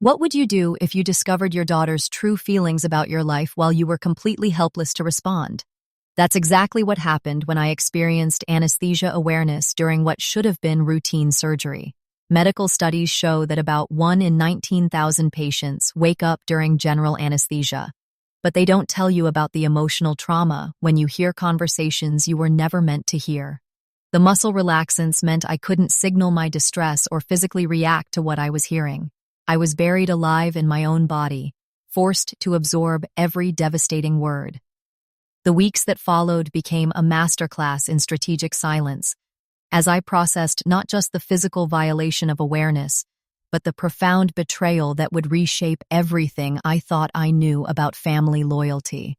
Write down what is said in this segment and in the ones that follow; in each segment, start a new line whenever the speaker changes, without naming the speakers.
What would you do if you discovered your daughter's true feelings about your life while you were completely helpless to respond? That's exactly what happened when I experienced anesthesia awareness during what should have been routine surgery. Medical studies show that about 1 in 19,000 patients wake up during general anesthesia, but they don't tell you about the emotional trauma when you hear conversations you were never meant to hear. The muscle relaxants meant I couldn't signal my distress or physically react to what I was hearing. I was buried alive in my own body, forced to absorb every devastating word. The weeks that followed became a masterclass in strategic silence, as I processed not just the physical violation of awareness, but the profound betrayal that would reshape everything I thought I knew about family loyalty.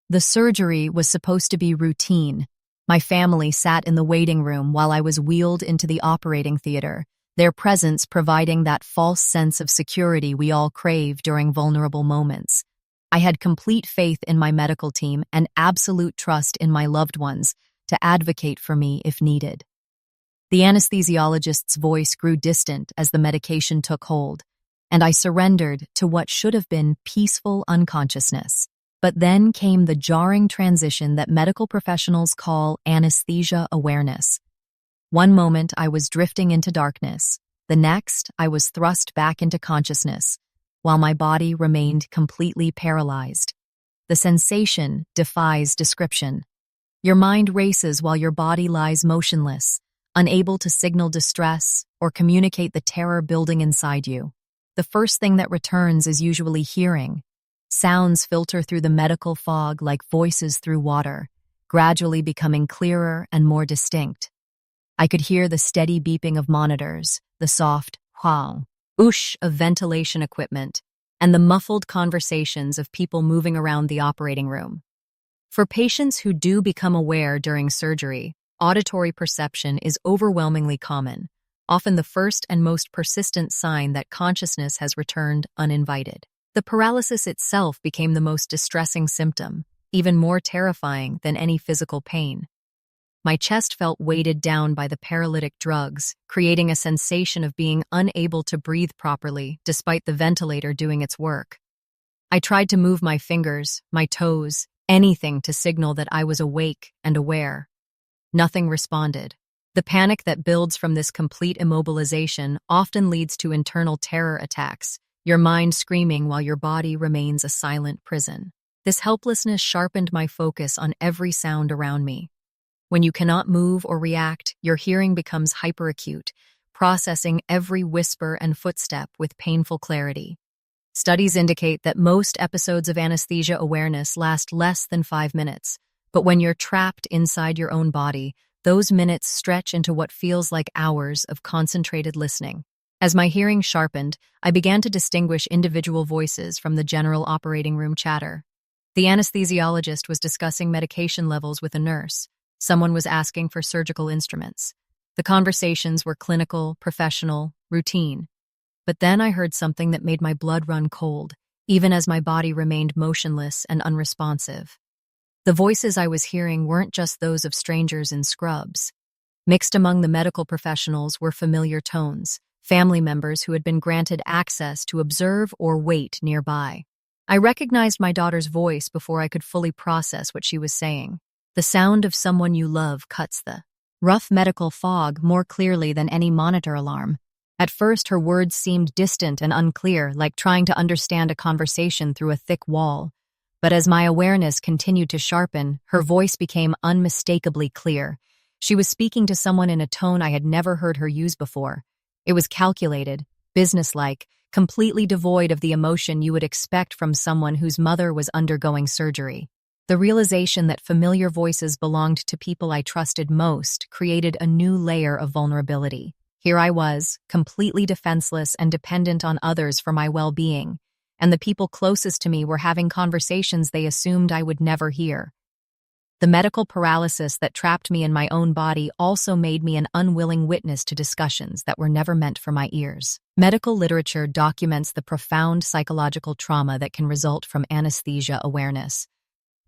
The surgery was supposed to be routine. My family sat in the waiting room while I was wheeled into the operating theater, their presence providing that false sense of security we all crave during vulnerable moments. I had complete faith in my medical team and absolute trust in my loved ones to advocate for me if needed. The anesthesiologist's voice grew distant as the medication took hold, and I surrendered to what should have been peaceful unconsciousness. But then came the jarring transition that medical professionals call anesthesia awareness. One moment I was drifting into darkness, the next I was thrust back into consciousness, while my body remained completely paralyzed. The sensation defies description. Your mind races while your body lies motionless, unable to signal distress or communicate the terror building inside you. The first thing that returns is usually hearing. Sounds filter through the medical fog like voices through water, gradually becoming clearer and more distinct. I could hear the steady beeping of monitors, the soft whong, whoosh of ventilation equipment, and the muffled conversations of people moving around the operating room. For patients who do become aware during surgery, auditory perception is overwhelmingly common, often the first and most persistent sign that consciousness has returned uninvited. The paralysis itself became the most distressing symptom, even more terrifying than any physical pain. My chest felt weighted down by the paralytic drugs, creating a sensation of being unable to breathe properly despite the ventilator doing its work. I tried to move my fingers, my toes, anything to signal that I was awake and aware. Nothing responded. The panic that builds from this complete immobilization often leads to internal terror attacks, your mind screaming while your body remains a silent prison. This helplessness sharpened my focus on every sound around me. When you cannot move or react, your hearing becomes hyperacute, processing every whisper and footstep with painful clarity. Studies indicate that most episodes of anesthesia awareness last less than 5 minutes, but when you're trapped inside your own body, those minutes stretch into what feels like hours of concentrated listening. As my hearing sharpened, I began to distinguish individual voices from the general operating room chatter. The anesthesiologist was discussing medication levels with a nurse. Someone was asking for surgical instruments. The conversations were clinical, professional, routine. But then I heard something that made my blood run cold, even as my body remained motionless and unresponsive. The voices I was hearing weren't just those of strangers in scrubs. Mixed among the medical professionals were familiar tones, family members who had been granted access to observe or wait nearby. I recognized my daughter's voice before I could fully process what she was saying. The sound of someone you love cuts the rough medical fog more clearly than any monitor alarm. At first, her words seemed distant and unclear, like trying to understand a conversation through a thick wall. But as my awareness continued to sharpen, her voice became unmistakably clear. She was speaking to someone in a tone I had never heard her use before. It was calculated, businesslike, completely devoid of the emotion you would expect from someone whose mother was undergoing surgery. The realization that familiar voices belonged to people I trusted most created a new layer of vulnerability. Here I was, completely defenseless and dependent on others for my well-being, and the people closest to me were having conversations they assumed I would never hear. The medical paralysis that trapped me in my own body also made me an unwilling witness to discussions that were never meant for my ears. Medical literature documents the profound psychological trauma that can result from anesthesia awareness.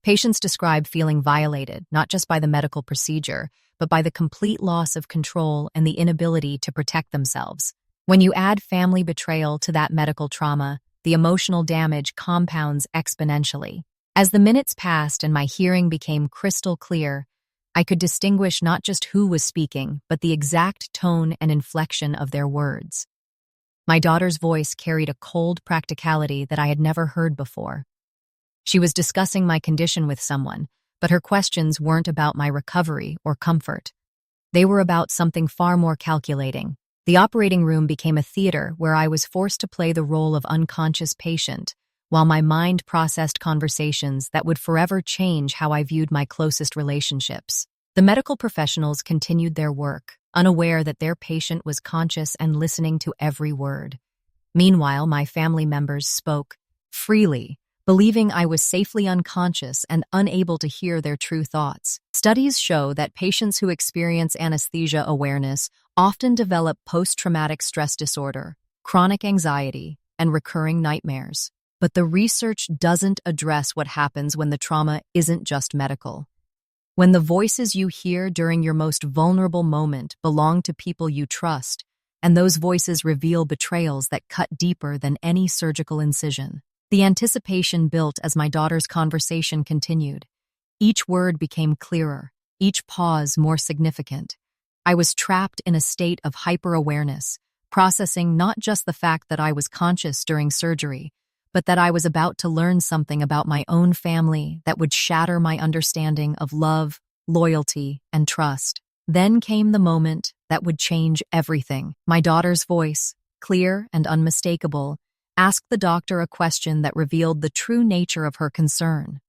Patients describe feeling violated, not just by the medical procedure, but by the complete loss of control and the inability to protect themselves. When you add family betrayal to that medical trauma, the emotional damage compounds exponentially. As the minutes passed and my hearing became crystal clear, I could distinguish not just who was speaking, but the exact tone and inflection of their words. My daughter's voice carried a cold practicality that I had never heard before. She was discussing my condition with someone, but her questions weren't about my recovery or comfort. They were about something far more calculating. The operating room became a theater where I was forced to play the role of unconscious patient, while my mind processed conversations that would forever change how I viewed my closest relationships. The medical professionals continued their work, unaware that their patient was conscious and listening to every word. Meanwhile, my family members spoke freely, believing I was safely unconscious and unable to hear their true thoughts. Studies show that patients who experience anesthesia awareness often develop post-traumatic stress disorder, chronic anxiety, and recurring nightmares. But the research doesn't address what happens when the trauma isn't just medical. When the voices you hear during your most vulnerable moment belong to people you trust, and those voices reveal betrayals that cut deeper than any surgical incision. The anticipation built as my daughter's conversation continued. Each word became clearer, each pause more significant. I was trapped in a state of hyper-awareness, processing not just the fact that I was conscious during surgery, but that I was about to learn something about my own family that would shatter my understanding of love, loyalty, and trust. Then came the moment that would change everything. My daughter's voice, clear and unmistakable, asked the doctor a question that revealed the true nature of her concern.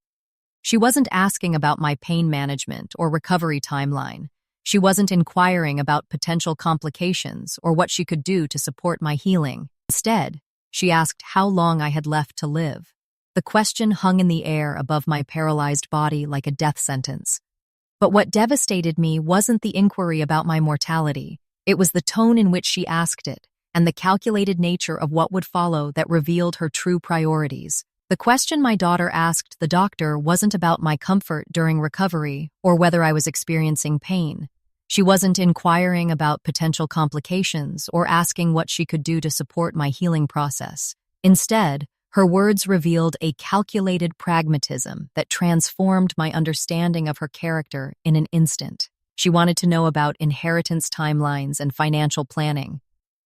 She wasn't asking about my pain management or recovery timeline. She wasn't inquiring about potential complications or what she could do to support my healing. Instead, she asked how long I had left to live. The question hung in the air above my paralyzed body like a death sentence. But what devastated me wasn't the inquiry about my mortality. It was the tone in which she asked it, and the calculated nature of what would follow that revealed her true priorities. The question my daughter asked the doctor wasn't about my comfort during recovery or whether I was experiencing pain. She wasn't inquiring about potential complications or asking what she could do to support my healing process. Instead, her words revealed a calculated pragmatism that transformed my understanding of her character in an instant. She wanted to know about inheritance timelines and financial planning.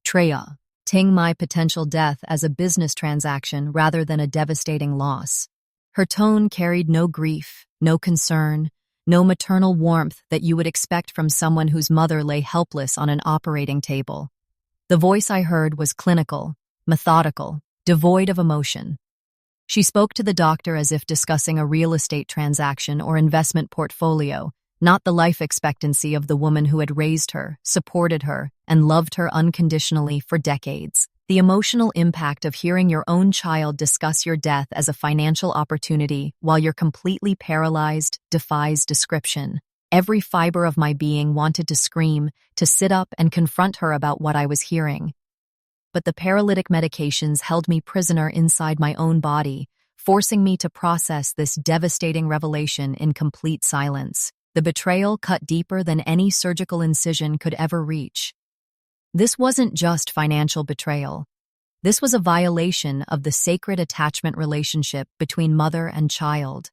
Betrayal, ting my potential death as a business transaction rather than a devastating loss. Her tone carried no grief, no concern, no maternal warmth that you would expect from someone whose mother lay helpless on an operating table. The voice I heard was clinical, methodical, devoid of emotion. She spoke to the doctor as if discussing a real estate transaction or investment portfolio, not the life expectancy of the woman who had raised her, supported her, and loved her unconditionally for decades. The emotional impact of hearing your own child discuss your death as a financial opportunity while you're completely paralyzed defies description. Every fiber of my being wanted to scream, to sit up and confront her about what I was hearing. But the paralytic medications held me prisoner inside my own body, forcing me to process this devastating revelation in complete silence. The betrayal cut deeper than any surgical incision could ever reach. This wasn't just financial betrayal. This was a violation of the sacred attachment relationship between mother and child.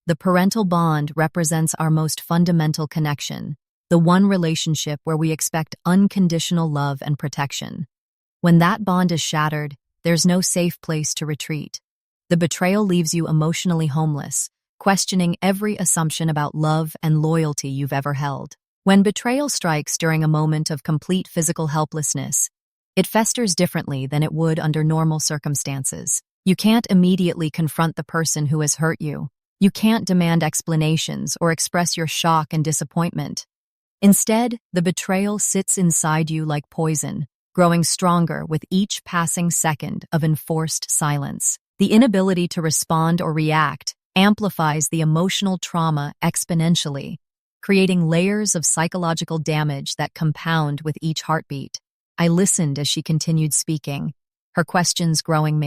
The parental bond represents our most fundamental connection, the one relationship where we expect unconditional love and protection. When that bond is shattered, there's no safe place to retreat. The betrayal leaves you emotionally homeless, questioning every assumption about love and loyalty you've ever held. When betrayal strikes during a moment of complete physical helplessness, it festers differently than it would under normal circumstances. You can't immediately confront the person who has hurt you. You can't demand explanations or express your shock and disappointment. Instead, the betrayal sits inside you like poison, growing stronger with each passing second of enforced silence. The inability to respond or react amplifies the emotional trauma exponentially, creating layers of psychological damage that compound with each heartbeat. I listened as she continued speaking, her questions growing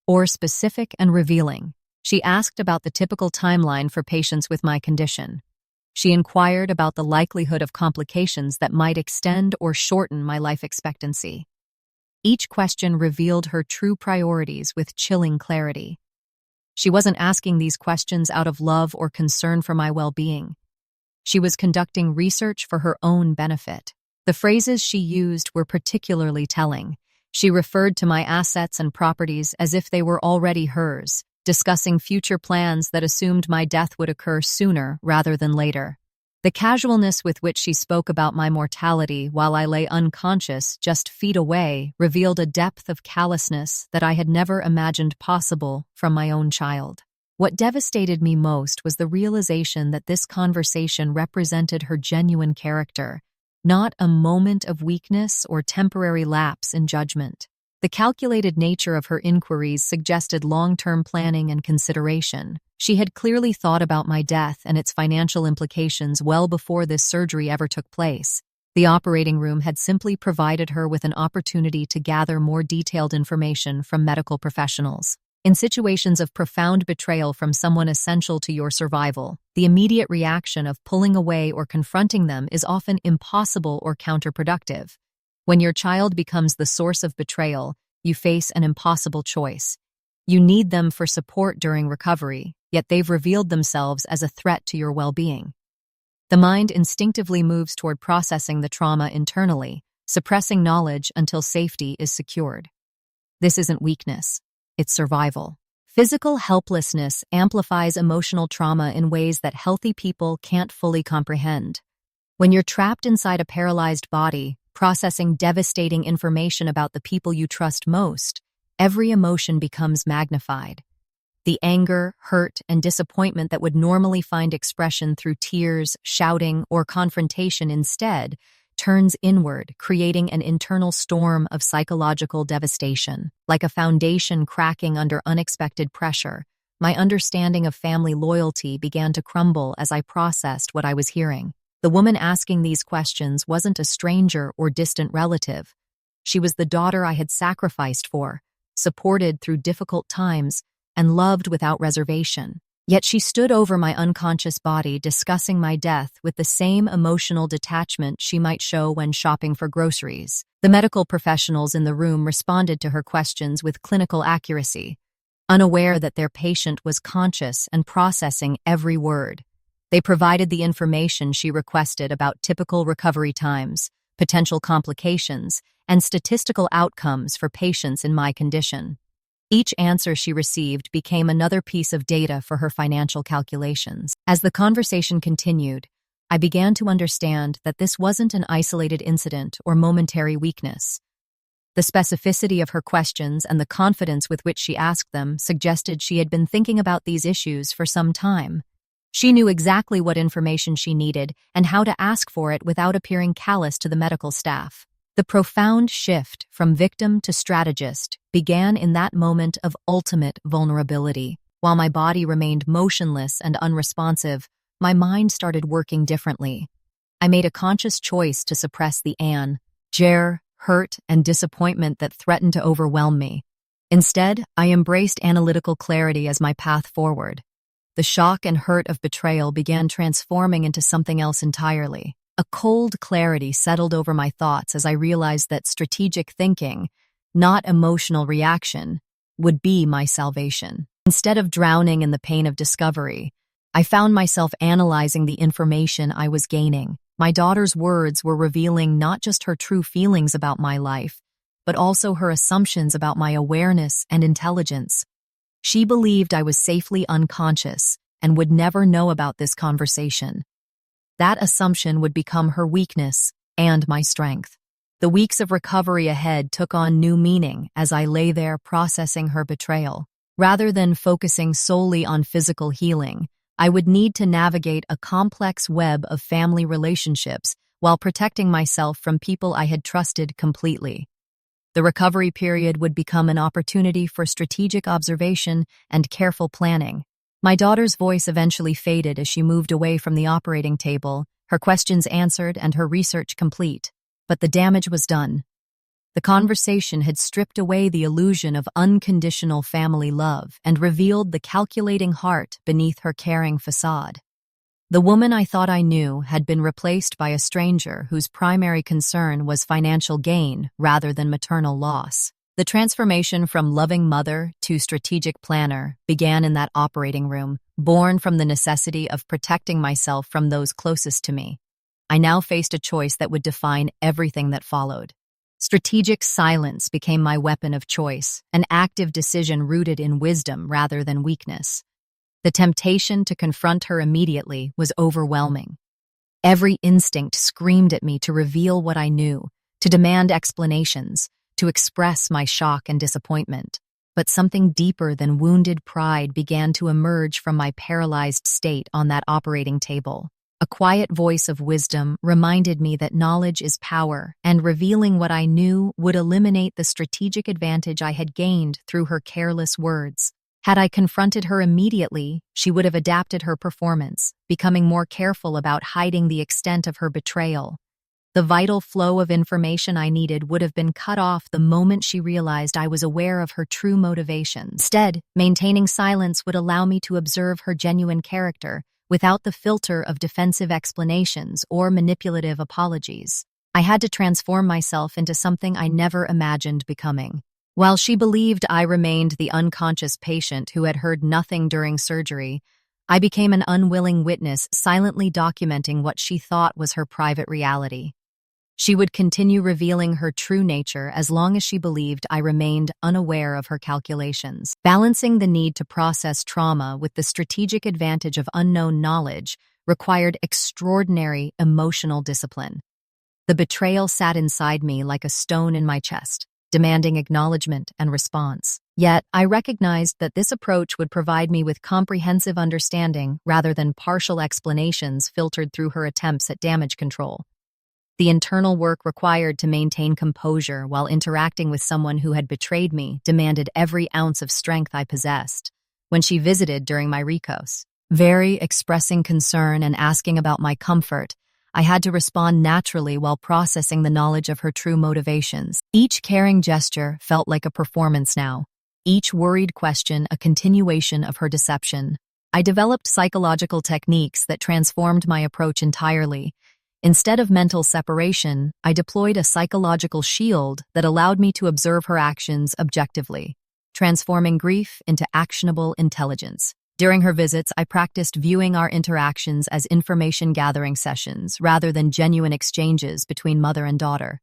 more specific and revealing. She asked about the typical timeline for patients with my condition. She inquired about the likelihood of complications that might extend or shorten my life expectancy. Each question revealed her true priorities with chilling clarity. She wasn't asking these questions out of love or concern for my well-being. She was conducting research for her own benefit. The phrases she used were particularly telling. She referred to my assets and properties as if they were already hers, discussing future plans that assumed my death would occur sooner rather than later. The casualness with which she spoke about my mortality while I lay unconscious just feet away revealed a depth of callousness that I had never imagined possible from my own child. What devastated me most was the realization that this conversation represented her genuine character, not a moment of weakness or temporary lapse in judgment. The calculated nature of her inquiries suggested long-term planning and consideration. She had clearly thought about my death and its financial implications well before this surgery ever took place. The operating room had simply provided her with an opportunity to gather more detailed information from medical professionals. In situations of profound betrayal from someone essential to your survival, the immediate reaction of pulling away or confronting them is often impossible or counterproductive. When your child becomes the source of betrayal, you face an impossible choice. You need them for support during recovery, yet they've revealed themselves as a threat to your well-being. The mind instinctively moves toward processing the trauma internally, suppressing knowledge until safety is secured. This isn't weakness, it's survival. Physical helplessness amplifies emotional trauma in ways that healthy people can't fully comprehend. When you're trapped inside a paralyzed body, processing devastating information about the people you trust most, every emotion becomes magnified. The anger, hurt, and disappointment that would normally find expression through tears, shouting, or confrontation instead turns inward, creating an internal storm of psychological devastation. Like a foundation cracking under unexpected pressure, my understanding of family loyalty began to crumble as I processed what I was hearing. The woman asking these questions wasn't a stranger or distant relative. She was the daughter I had sacrificed for, supported through difficult times, and loved without reservation. Yet she stood over my unconscious body discussing my death with the same emotional detachment she might show when shopping for groceries. The medical professionals in the room responded to her questions with clinical accuracy, unaware that their patient was conscious and processing every word. They provided the information she requested about typical recovery times, potential complications, and statistical outcomes for patients in my condition. Each answer she received became another piece of data for her financial calculations. As the conversation continued, I began to understand that this wasn't an isolated incident or momentary weakness. The specificity of her questions and the confidence with which she asked them suggested she had been thinking about these issues for some time. She knew exactly what information she needed and how to ask for it without appearing callous to the medical staff. The profound shift from victim to strategist began in that moment of ultimate vulnerability. While my body remained motionless and unresponsive, my mind started working differently. I made a conscious choice to suppress the anger, hurt, and disappointment that threatened to overwhelm me. Instead, I embraced analytical clarity as my path forward. The shock and hurt of betrayal began transforming into something else entirely. A cold clarity settled over my thoughts as I realized that strategic thinking, not emotional reaction, would be my salvation. Instead of drowning in the pain of discovery, I found myself analyzing the information I was gaining. My daughter's words were revealing not just her true feelings about my life, but also her assumptions about my awareness and intelligence. She believed I was safely unconscious and would never know about this conversation. That assumption would become her weakness and my strength. The weeks of recovery ahead took on new meaning as I lay there processing her betrayal. Rather than focusing solely on physical healing, I would need to navigate a complex web of family relationships while protecting myself from people I had trusted completely. The recovery period would become an opportunity for strategic observation and careful planning. My daughter's voice eventually faded as she moved away from the operating table, her questions answered and her research complete. But the damage was done. The conversation had stripped away the illusion of unconditional family love and revealed the calculating heart beneath her caring facade. The woman I thought I knew had been replaced by a stranger whose primary concern was financial gain rather than maternal loss. The transformation from loving mother to strategic planner began in that operating room, born from the necessity of protecting myself from those closest to me. I now faced a choice that would define everything that followed. Strategic silence became my weapon of choice, an active decision rooted in wisdom rather than weakness. The temptation to confront her immediately was overwhelming. Every instinct screamed at me to reveal what I knew, to demand explanations, to express my shock and disappointment. But something deeper than wounded pride began to emerge from my paralyzed state on that operating table. A quiet voice of wisdom reminded me that knowledge is power, and revealing what I knew would eliminate the strategic advantage I had gained through her careless words. Had I confronted her immediately, she would have adapted her performance, becoming more careful about hiding the extent of her betrayal. The vital flow of information I needed would have been cut off the moment she realized I was aware of her true motivations. Instead, maintaining silence would allow me to observe her genuine character without the filter of defensive explanations or manipulative apologies. I had to transform myself into something I never imagined becoming. While she believed I remained the unconscious patient who had heard nothing during surgery, I became an unwilling witness, silently documenting what she thought was her private reality. She would continue revealing her true nature as long as she believed I remained unaware of her calculations. Balancing the need to process trauma with the strategic advantage of unknown knowledge required extraordinary emotional discipline. The betrayal sat inside me like a stone in my chest, demanding acknowledgement and response. Yet, I recognized that this approach would provide me with comprehensive understanding rather than partial explanations filtered through her attempts at damage control. The internal work required to maintain composure while interacting with someone who had betrayed me demanded every ounce of strength I possessed. When she visited during my recos, expressing concern and asking about my comfort, I had to respond naturally while processing the knowledge of her true motivations. Each caring gesture felt like a performance now, each worried question a continuation of her deception. I developed psychological techniques that transformed my approach entirely. Instead of mental separation, I deployed a psychological shield that allowed me to observe her actions objectively, transforming grief into actionable intelligence. During her visits, I practiced viewing our interactions as information-gathering sessions rather than genuine exchanges between mother and daughter.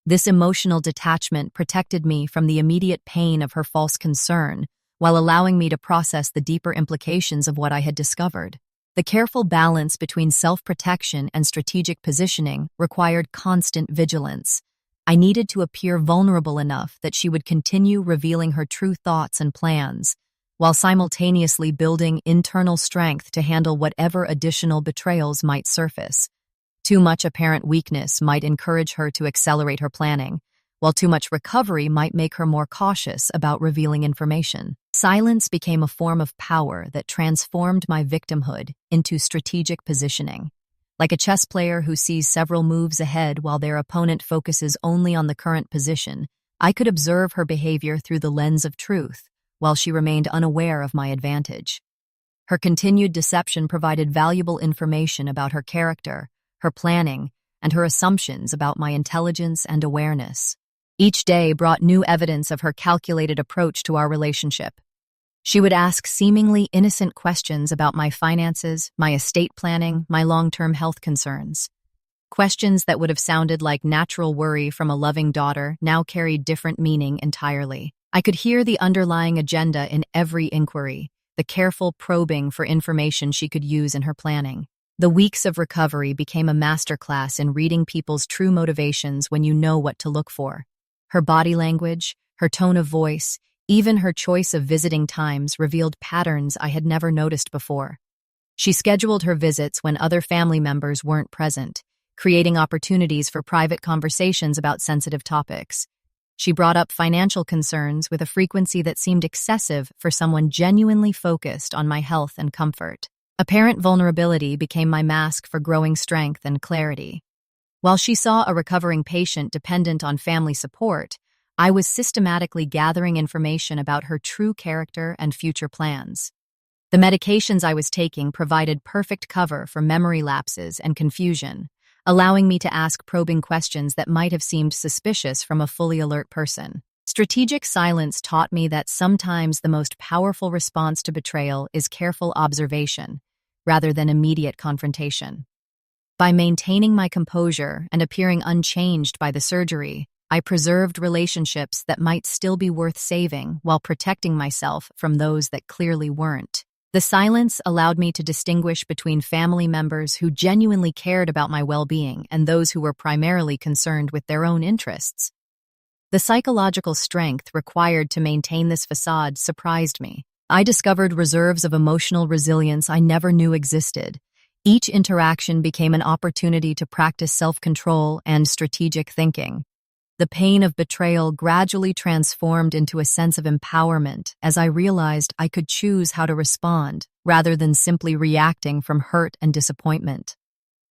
This emotional detachment protected me from the immediate pain of her false concern, while allowing me to process the deeper implications of what I had discovered. The careful balance between self-protection and strategic positioning required constant vigilance. I needed to appear vulnerable enough that she would continue revealing her true thoughts and plans, while simultaneously building internal strength to handle whatever additional betrayals might surface. Too much apparent weakness might encourage her to accelerate her planning, while too much recovery might make her more cautious about revealing information. Silence became a form of power that transformed my victimhood into strategic positioning. Like a chess player who sees several moves ahead while their opponent focuses only on the current position, I could observe her behavior through the lens of truth, while she remained unaware of my advantage. Her continued deception provided valuable information about her character, her planning, and her assumptions about my intelligence and awareness. Each day brought new evidence of her calculated approach to our relationship. She would ask seemingly innocent questions about my finances, my estate planning, my long-term health concerns. Questions that would have sounded like natural worry from a loving daughter now carried different meaning entirely. I could hear the underlying agenda in every inquiry, the careful probing for information she could use in her planning. The weeks of recovery became a masterclass in reading people's true motivations when you know what to look for. Her body language, her tone of voice, even her choice of visiting times revealed patterns I had never noticed before. She scheduled her visits when other family members weren't present, creating opportunities for private conversations about sensitive topics. She brought up financial concerns with a frequency that seemed excessive for someone genuinely focused on my health and comfort. Apparent vulnerability became my mask for growing strength and clarity. While she saw a recovering patient dependent on family support, I was systematically gathering information about her true character and future plans. The medications I was taking provided perfect cover for memory lapses and confusion, allowing me to ask probing questions that might have seemed suspicious from a fully alert person. Strategic silence taught me that sometimes the most powerful response to betrayal is careful observation, rather than immediate confrontation. By maintaining my composure and appearing unchanged by the surgery, I preserved relationships that might still be worth saving while protecting myself from those that clearly weren't. The silence allowed me to distinguish between family members who genuinely cared about my well-being and those who were primarily concerned with their own interests. The psychological strength required to maintain this facade surprised me. I discovered reserves of emotional resilience I never knew existed. Each interaction became an opportunity to practice self-control and strategic thinking. The pain of betrayal gradually transformed into a sense of empowerment as I realized I could choose how to respond rather than simply reacting from hurt and disappointment.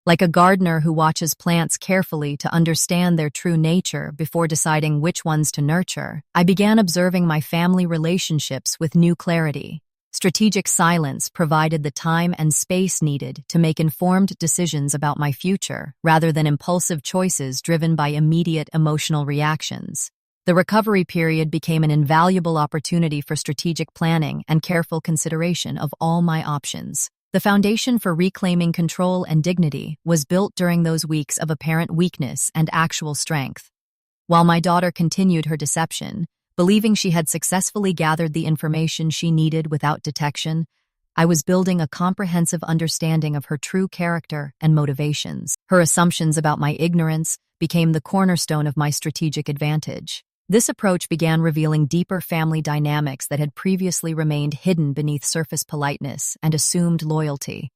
Like a gardener who watches plants carefully to understand their true nature before deciding which ones to nurture, I began observing my family relationships with new clarity. Strategic silence provided the time and space needed to make informed decisions about my future, rather than impulsive choices driven by immediate emotional reactions. The recovery period became an invaluable opportunity for strategic planning and careful consideration of all my options. The foundation for reclaiming control and dignity was built during those weeks of apparent weakness and actual strength. While my daughter continued her deception, believing she had successfully gathered the information she needed without detection, I was building a comprehensive understanding of her true character and motivations. Her assumptions about my ignorance became the cornerstone of my strategic advantage. This approach began revealing deeper family dynamics that had previously remained hidden beneath surface politeness and assumed loyalty.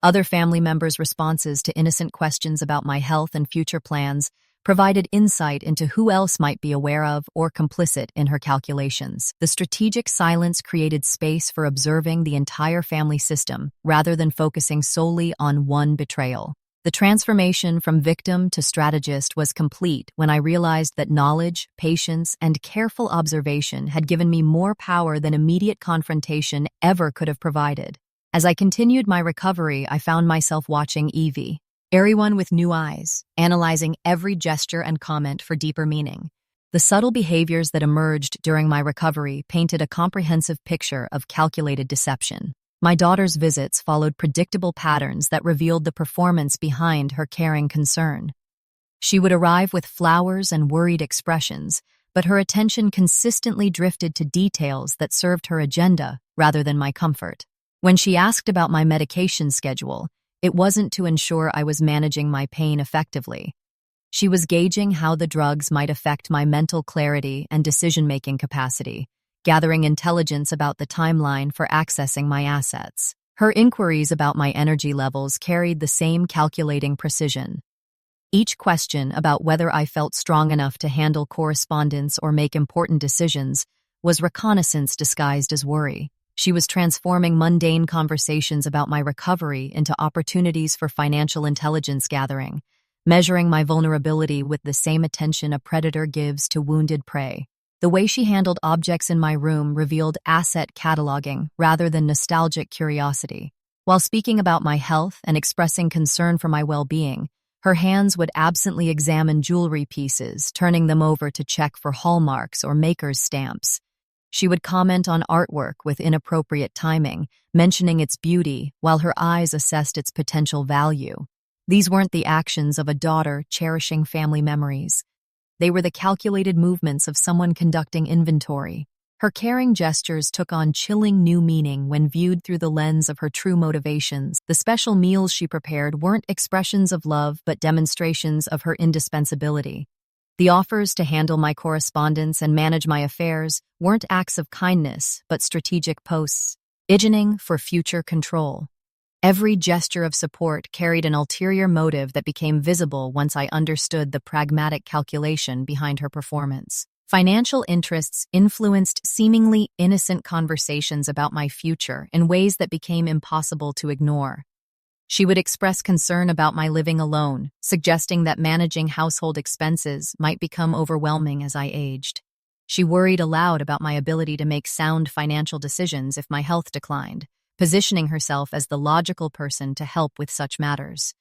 Other family members' responses to innocent questions about my health and future plans provided insight into who else might be aware of or complicit in her calculations. The strategic silence created space for observing the entire family system rather than focusing solely on one betrayal. The transformation from victim to strategist was complete when I realized that knowledge, patience, and careful observation had given me more power than immediate confrontation ever could have provided. As I continued my recovery, I found myself watching Evie, everyone with new eyes, analyzing every gesture and comment for deeper meaning. The subtle behaviors that emerged during my recovery painted a comprehensive picture of calculated deception. My daughter's visits followed predictable patterns that revealed the performance behind her caring concern. She would arrive with flowers and worried expressions, but her attention consistently drifted to details that served her agenda rather than my comfort. When she asked about my medication schedule, it wasn't to ensure I was managing my pain effectively. She was gauging how the drugs might affect my mental clarity and decision-making capacity, gathering intelligence about the timeline for accessing my assets. Her inquiries about my energy levels carried the same calculating precision. Each question about whether I felt strong enough to handle correspondence or make important decisions was reconnaissance disguised as worry. She was transforming mundane conversations about my recovery into opportunities for financial intelligence gathering, measuring my vulnerability with the same attention a predator gives to wounded prey. The way she handled objects in my room revealed asset cataloging rather than nostalgic curiosity. While speaking about my health and expressing concern for my well-being, her hands would absently examine jewelry pieces, turning them over to check for hallmarks or maker's stamps. She would comment on artwork with inappropriate timing, mentioning its beauty while her eyes assessed its potential value. These weren't the actions of a daughter cherishing family memories. They were the calculated movements of someone conducting inventory. Her caring gestures took on chilling new meaning when viewed through the lens of her true motivations. The special meals she prepared weren't expressions of love but demonstrations of her indispensability. The offers to handle my correspondence and manage my affairs weren't acts of kindness, but strategic posts, engineering for future control. Every gesture of support carried an ulterior motive that became visible once I understood the pragmatic calculation behind her performance. Financial interests influenced seemingly innocent conversations about my future in ways that became impossible to ignore. She would express concern about my living alone, suggesting that managing household expenses might become overwhelming as I aged. She worried aloud about my ability to make sound financial decisions if my health declined, positioning herself as the logical person to help with such matters.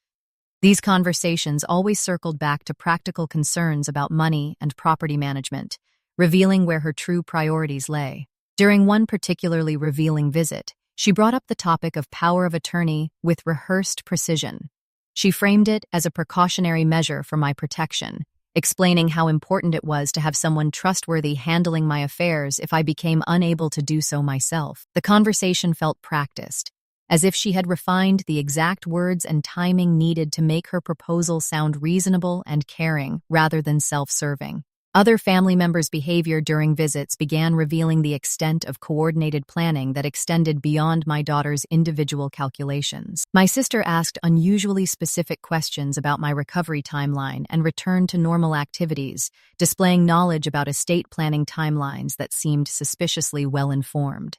These conversations always circled back to practical concerns about money and property management, revealing where her true priorities lay. During one particularly revealing visit, she brought up the topic of power of attorney with rehearsed precision. She framed it as a precautionary measure for my protection, explaining how important it was to have someone trustworthy handling my affairs if I became unable to do so myself. The conversation felt practiced, as if she had refined the exact words and timing needed to make her proposal sound reasonable and caring rather than self-serving. Other family members' behavior during visits began revealing the extent of coordinated planning that extended beyond my daughter's individual calculations. My sister asked unusually specific questions about my recovery timeline and returned to normal activities, displaying knowledge about estate planning timelines that seemed suspiciously well-informed.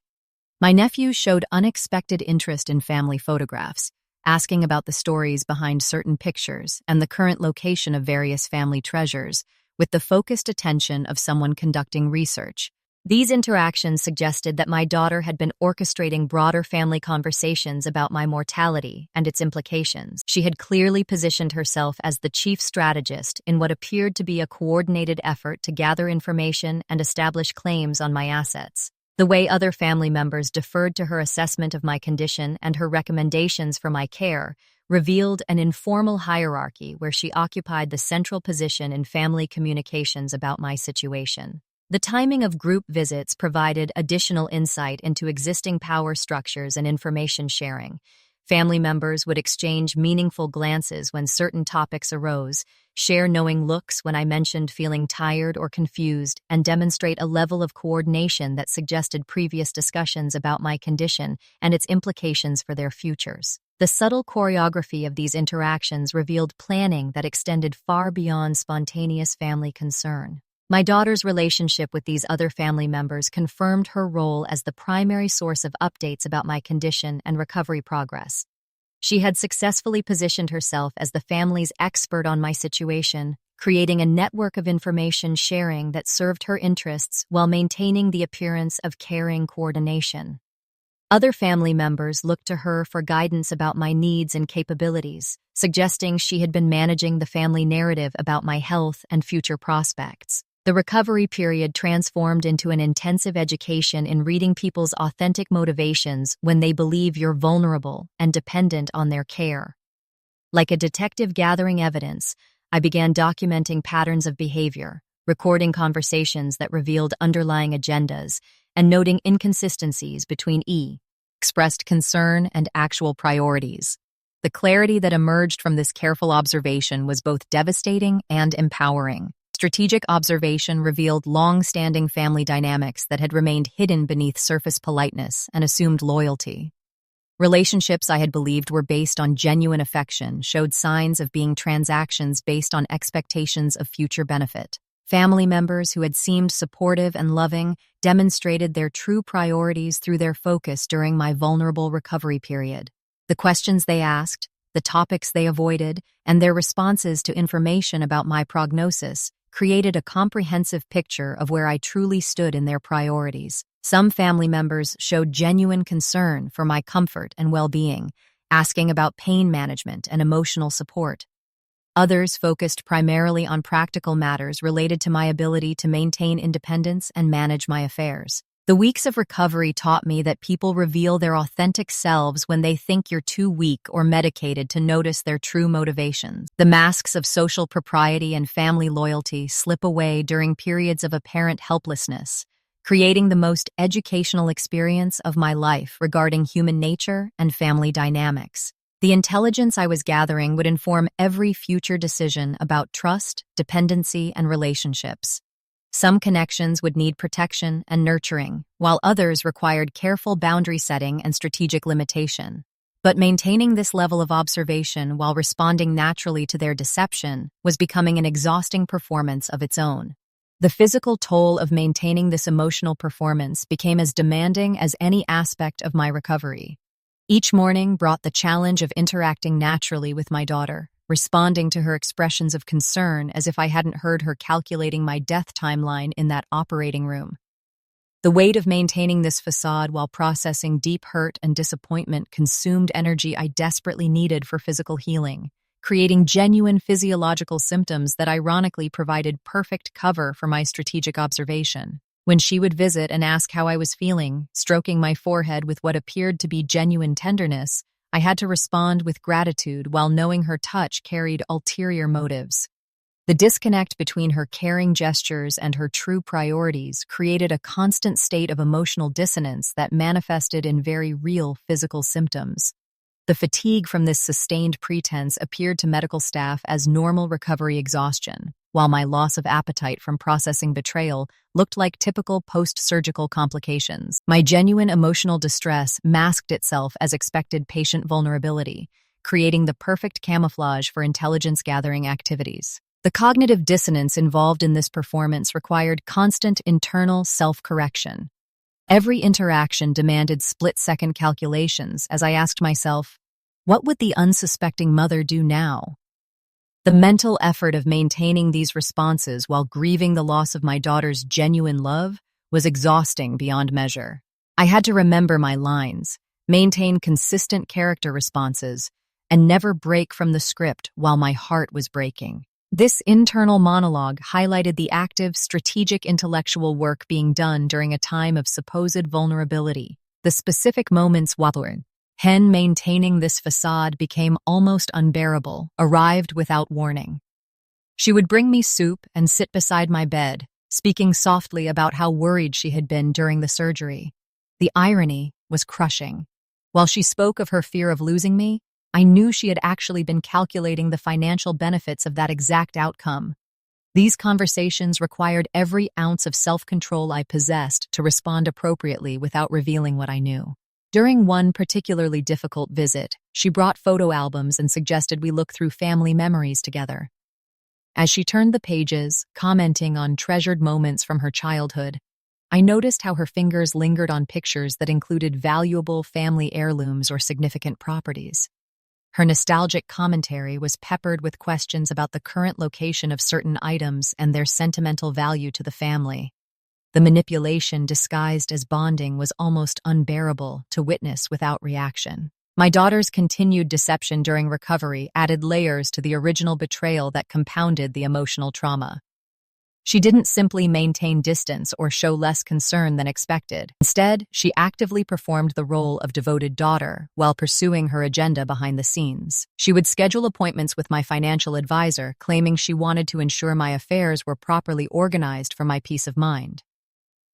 My nephew showed unexpected interest in family photographs, asking about the stories behind certain pictures and the current location of various family treasures, with the focused attention of someone conducting research. These interactions suggested that my daughter had been orchestrating broader family conversations about my mortality and its implications. She had clearly positioned herself as the chief strategist in what appeared to be a coordinated effort to gather information and establish claims on my assets. The way other family members deferred to her assessment of my condition and her recommendations for my care revealed an informal hierarchy where she occupied the central position in family communications about my situation. The timing of group visits provided additional insight into existing power structures and information sharing. Family members would exchange meaningful glances when certain topics arose, share knowing looks when I mentioned feeling tired or confused, and demonstrate a level of coordination that suggested previous discussions about my condition and its implications for their futures. The subtle choreography of these interactions revealed planning that extended far beyond spontaneous family concern. My daughter's relationship with these other family members confirmed her role as the primary source of updates about my condition and recovery progress. She had successfully positioned herself as the family's expert on my situation, creating a network of information sharing that served her interests while maintaining the appearance of caring coordination. Other family members looked to her for guidance about my needs and capabilities, suggesting she had been managing the family narrative about my health and future prospects. The recovery period transformed into an intensive education in reading people's authentic motivations when they believe you're vulnerable and dependent on their care. Like a detective gathering evidence, I began documenting patterns of behavior, recording conversations that revealed underlying agendas, and noting inconsistencies between expressed concern and actual priorities. The clarity that emerged from this careful observation was both devastating and empowering. Strategic observation revealed long-standing family dynamics that had remained hidden beneath surface politeness and assumed loyalty. Relationships I had believed were based on genuine affection showed signs of being transactions based on expectations of future benefit. Family members who had seemed supportive and loving demonstrated their true priorities through their focus during my vulnerable recovery period. The questions they asked, the topics they avoided, and their responses to information about my prognosis created a comprehensive picture of where I truly stood in their priorities. Some family members showed genuine concern for my comfort and well-being, asking about pain management and emotional support. Others focused primarily on practical matters related to my ability to maintain independence and manage my affairs. The weeks of recovery taught me that people reveal their authentic selves when they think you're too weak or medicated to notice their true motivations. The masks of social propriety and family loyalty slip away during periods of apparent helplessness, creating the most educational experience of my life regarding human nature and family dynamics. The intelligence I was gathering would inform every future decision about trust, dependency, and relationships. Some connections would need protection and nurturing, while others required careful boundary setting and strategic limitation. But maintaining this level of observation while responding naturally to their deception was becoming an exhausting performance of its own. The physical toll of maintaining this emotional performance became as demanding as any aspect of my recovery. Each morning brought the challenge of interacting naturally with my daughter, responding to her expressions of concern as if I hadn't heard her calculating my death timeline in that operating room. The weight of maintaining this facade while processing deep hurt and disappointment consumed energy I desperately needed for physical healing, creating genuine physiological symptoms that ironically provided perfect cover for my strategic observation. When she would visit and ask how I was feeling, stroking my forehead with what appeared to be genuine tenderness, I had to respond with gratitude while knowing her touch carried ulterior motives. The disconnect between her caring gestures and her true priorities created a constant state of emotional dissonance that manifested in very real physical symptoms. The fatigue from this sustained pretense appeared to medical staff as normal recovery exhaustion, while my loss of appetite from processing betrayal looked like typical post-surgical complications. My genuine emotional distress masked itself as expected patient vulnerability, creating the perfect camouflage for intelligence-gathering activities. The cognitive dissonance involved in this performance required constant internal self-correction. Every interaction demanded split-second calculations as I asked myself, what would the unsuspecting mother do now? The mental effort of maintaining these responses while grieving the loss of my daughter's genuine love was exhausting beyond measure. I had to remember my lines, maintain consistent character responses, and never break from the script while my heart was breaking. This internal monologue highlighted the active, strategic intellectual work being done during a time of supposed vulnerability. The specific moments while Hen maintaining this facade became almost unbearable, arrived without warning. She would bring me soup and sit beside my bed, speaking softly about how worried she had been during the surgery. The irony was crushing. While she spoke of her fear of losing me, I knew she had actually been calculating the financial benefits of that exact outcome. These conversations required every ounce of self-control I possessed to respond appropriately without revealing what I knew. During one particularly difficult visit, she brought photo albums and suggested we look through family memories together. As she turned the pages, commenting on treasured moments from her childhood, I noticed how her fingers lingered on pictures that included valuable family heirlooms or significant properties. Her nostalgic commentary was peppered with questions about the current location of certain items and their sentimental value to the family. The manipulation disguised as bonding was almost unbearable to witness without reaction. My daughter's continued deception during recovery added layers to the original betrayal that compounded the emotional trauma. She didn't simply maintain distance or show less concern than expected. Instead, she actively performed the role of devoted daughter while pursuing her agenda behind the scenes. She would schedule appointments with my financial advisor, claiming she wanted to ensure my affairs were properly organized for my peace of mind.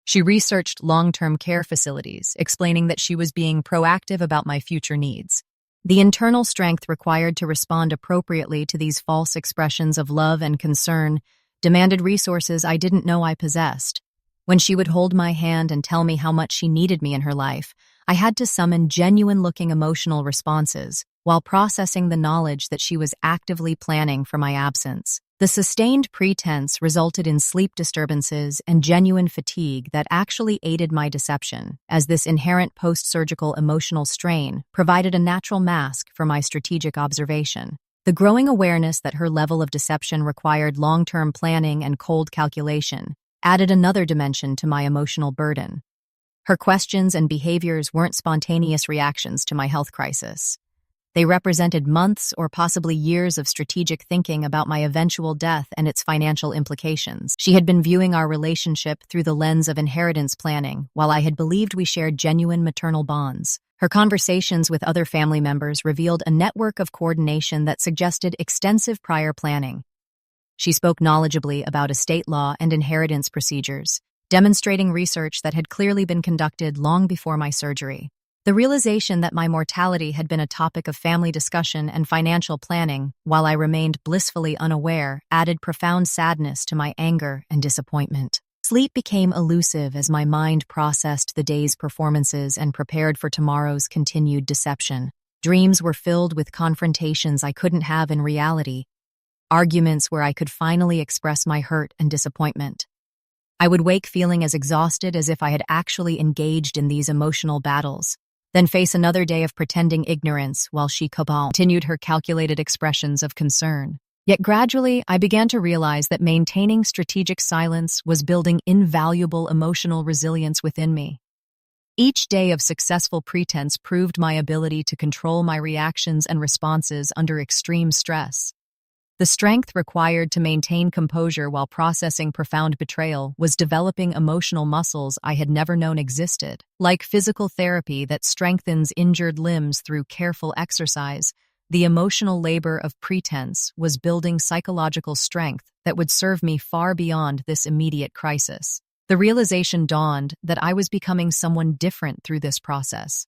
She researched long-term care facilities, explaining that she was being proactive about my future needs. The internal strength required to respond appropriately to these false expressions of love and concern demanded resources I didn't know I possessed. When she would hold my hand and tell me how much she needed me in her life, I had to summon genuine-looking emotional responses while processing the knowledge that she was actively planning for my absence. The sustained pretense resulted in sleep disturbances and genuine fatigue that actually aided my deception, as this inherent post-surgical emotional strain provided a natural mask for my strategic observation. The growing awareness that her level of deception required long-term planning and cold calculation added another dimension to my emotional burden. Her questions and behaviors weren't spontaneous reactions to my health crisis. They represented months or possibly years of strategic thinking about my eventual death and its financial implications. She had been viewing our relationship through the lens of inheritance planning, while I had believed we shared genuine maternal bonds. Her conversations with other family members revealed a network of coordination that suggested extensive prior planning. She spoke knowledgeably about estate law and inheritance procedures, demonstrating research that had clearly been conducted long before my surgery. The realization that my mortality had been a topic of family discussion and financial planning, while I remained blissfully unaware, added profound sadness to my anger and disappointment. Sleep became elusive as my mind processed the day's performances and prepared for tomorrow's continued deception. Dreams were filled with confrontations I couldn't have in reality, arguments where I could finally express my hurt and disappointment. I would wake feeling as exhausted as if I had actually engaged in these emotional battles, then face another day of pretending ignorance while she continued her calculated expressions of concern. Yet gradually, I began to realize that maintaining strategic silence was building invaluable emotional resilience within me. Each day of successful pretense proved my ability to control my reactions and responses under extreme stress. The strength required to maintain composure while processing profound betrayal was developing emotional muscles I had never known existed. Like physical therapy that strengthens injured limbs through careful exercise, the emotional labor of pretense was building psychological strength that would serve me far beyond this immediate crisis. The realization dawned that I was becoming someone different through this process.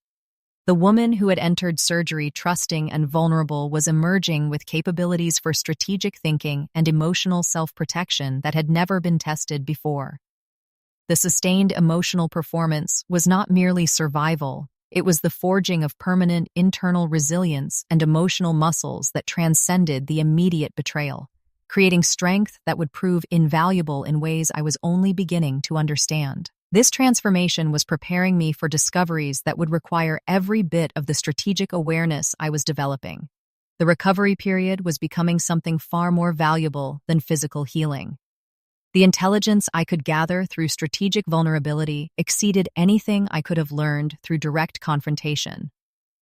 The woman who had entered surgery trusting and vulnerable was emerging with capabilities for strategic thinking and emotional self-protection that had never been tested before. The sustained emotional performance was not merely survival, it was the forging of permanent internal resilience and emotional muscles that transcended the immediate betrayal, creating strength that would prove invaluable in ways I was only beginning to understand. This transformation was preparing me for discoveries that would require every bit of the strategic awareness I was developing. The recovery period was becoming something far more valuable than physical healing. The intelligence I could gather through strategic vulnerability exceeded anything I could have learned through direct confrontation.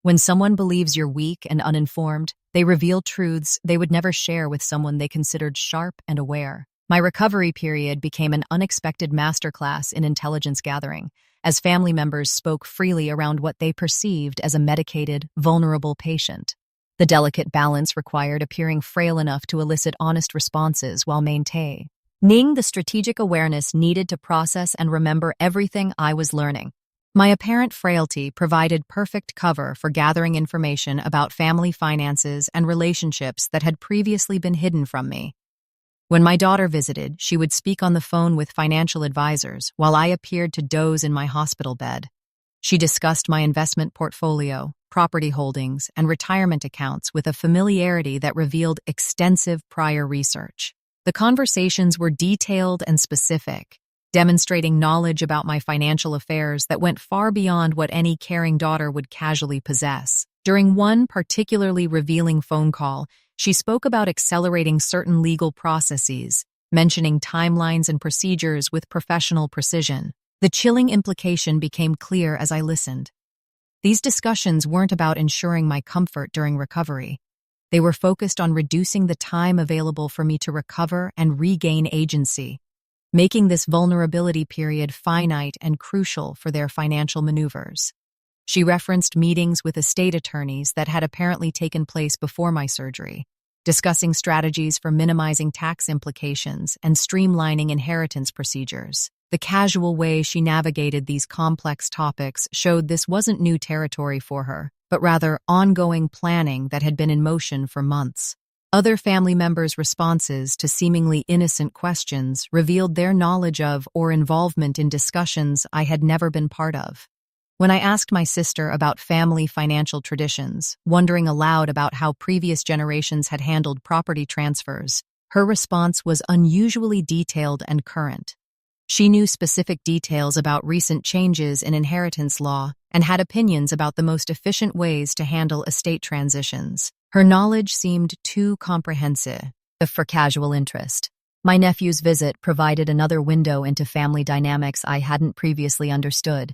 When someone believes you're weak and uninformed, they reveal truths they would never share with someone they considered sharp and aware. My recovery period became an unexpected masterclass in intelligence gathering, as family members spoke freely around what they perceived as a medicated, vulnerable patient. The delicate balance required appearing frail enough to elicit honest responses while maintaining the strategic awareness needed to process and remember everything I was learning. My apparent frailty provided perfect cover for gathering information about family finances and relationships that had previously been hidden from me. When my daughter visited, she would speak on the phone with financial advisors while I appeared to doze in my hospital bed. She discussed my investment portfolio, property holdings, and retirement accounts with a familiarity that revealed extensive prior research. The conversations were detailed and specific, demonstrating knowledge about my financial affairs that went far beyond what any caring daughter would casually possess. During one particularly revealing phone call, she spoke about accelerating certain legal processes, mentioning timelines and procedures with professional precision. The chilling implication became clear as I listened. These discussions weren't about ensuring my comfort during recovery. They were focused on reducing the time available for me to recover and regain agency, making this vulnerability period finite and crucial for their financial maneuvers. She referenced meetings with estate attorneys that had apparently taken place before my surgery, discussing strategies for minimizing tax implications and streamlining inheritance procedures. The casual way she navigated these complex topics showed this wasn't new territory for her, but rather ongoing planning that had been in motion for months. Other family members' responses to seemingly innocent questions revealed their knowledge of or involvement in discussions I had never been part of. When I asked my sister about family financial traditions, wondering aloud about how previous generations had handled property transfers, her response was unusually detailed and current. She knew specific details about recent changes in inheritance law and had opinions about the most efficient ways to handle estate transitions. Her knowledge seemed too comprehensive for casual interest. My nephew's visit provided another window into family dynamics I hadn't previously understood.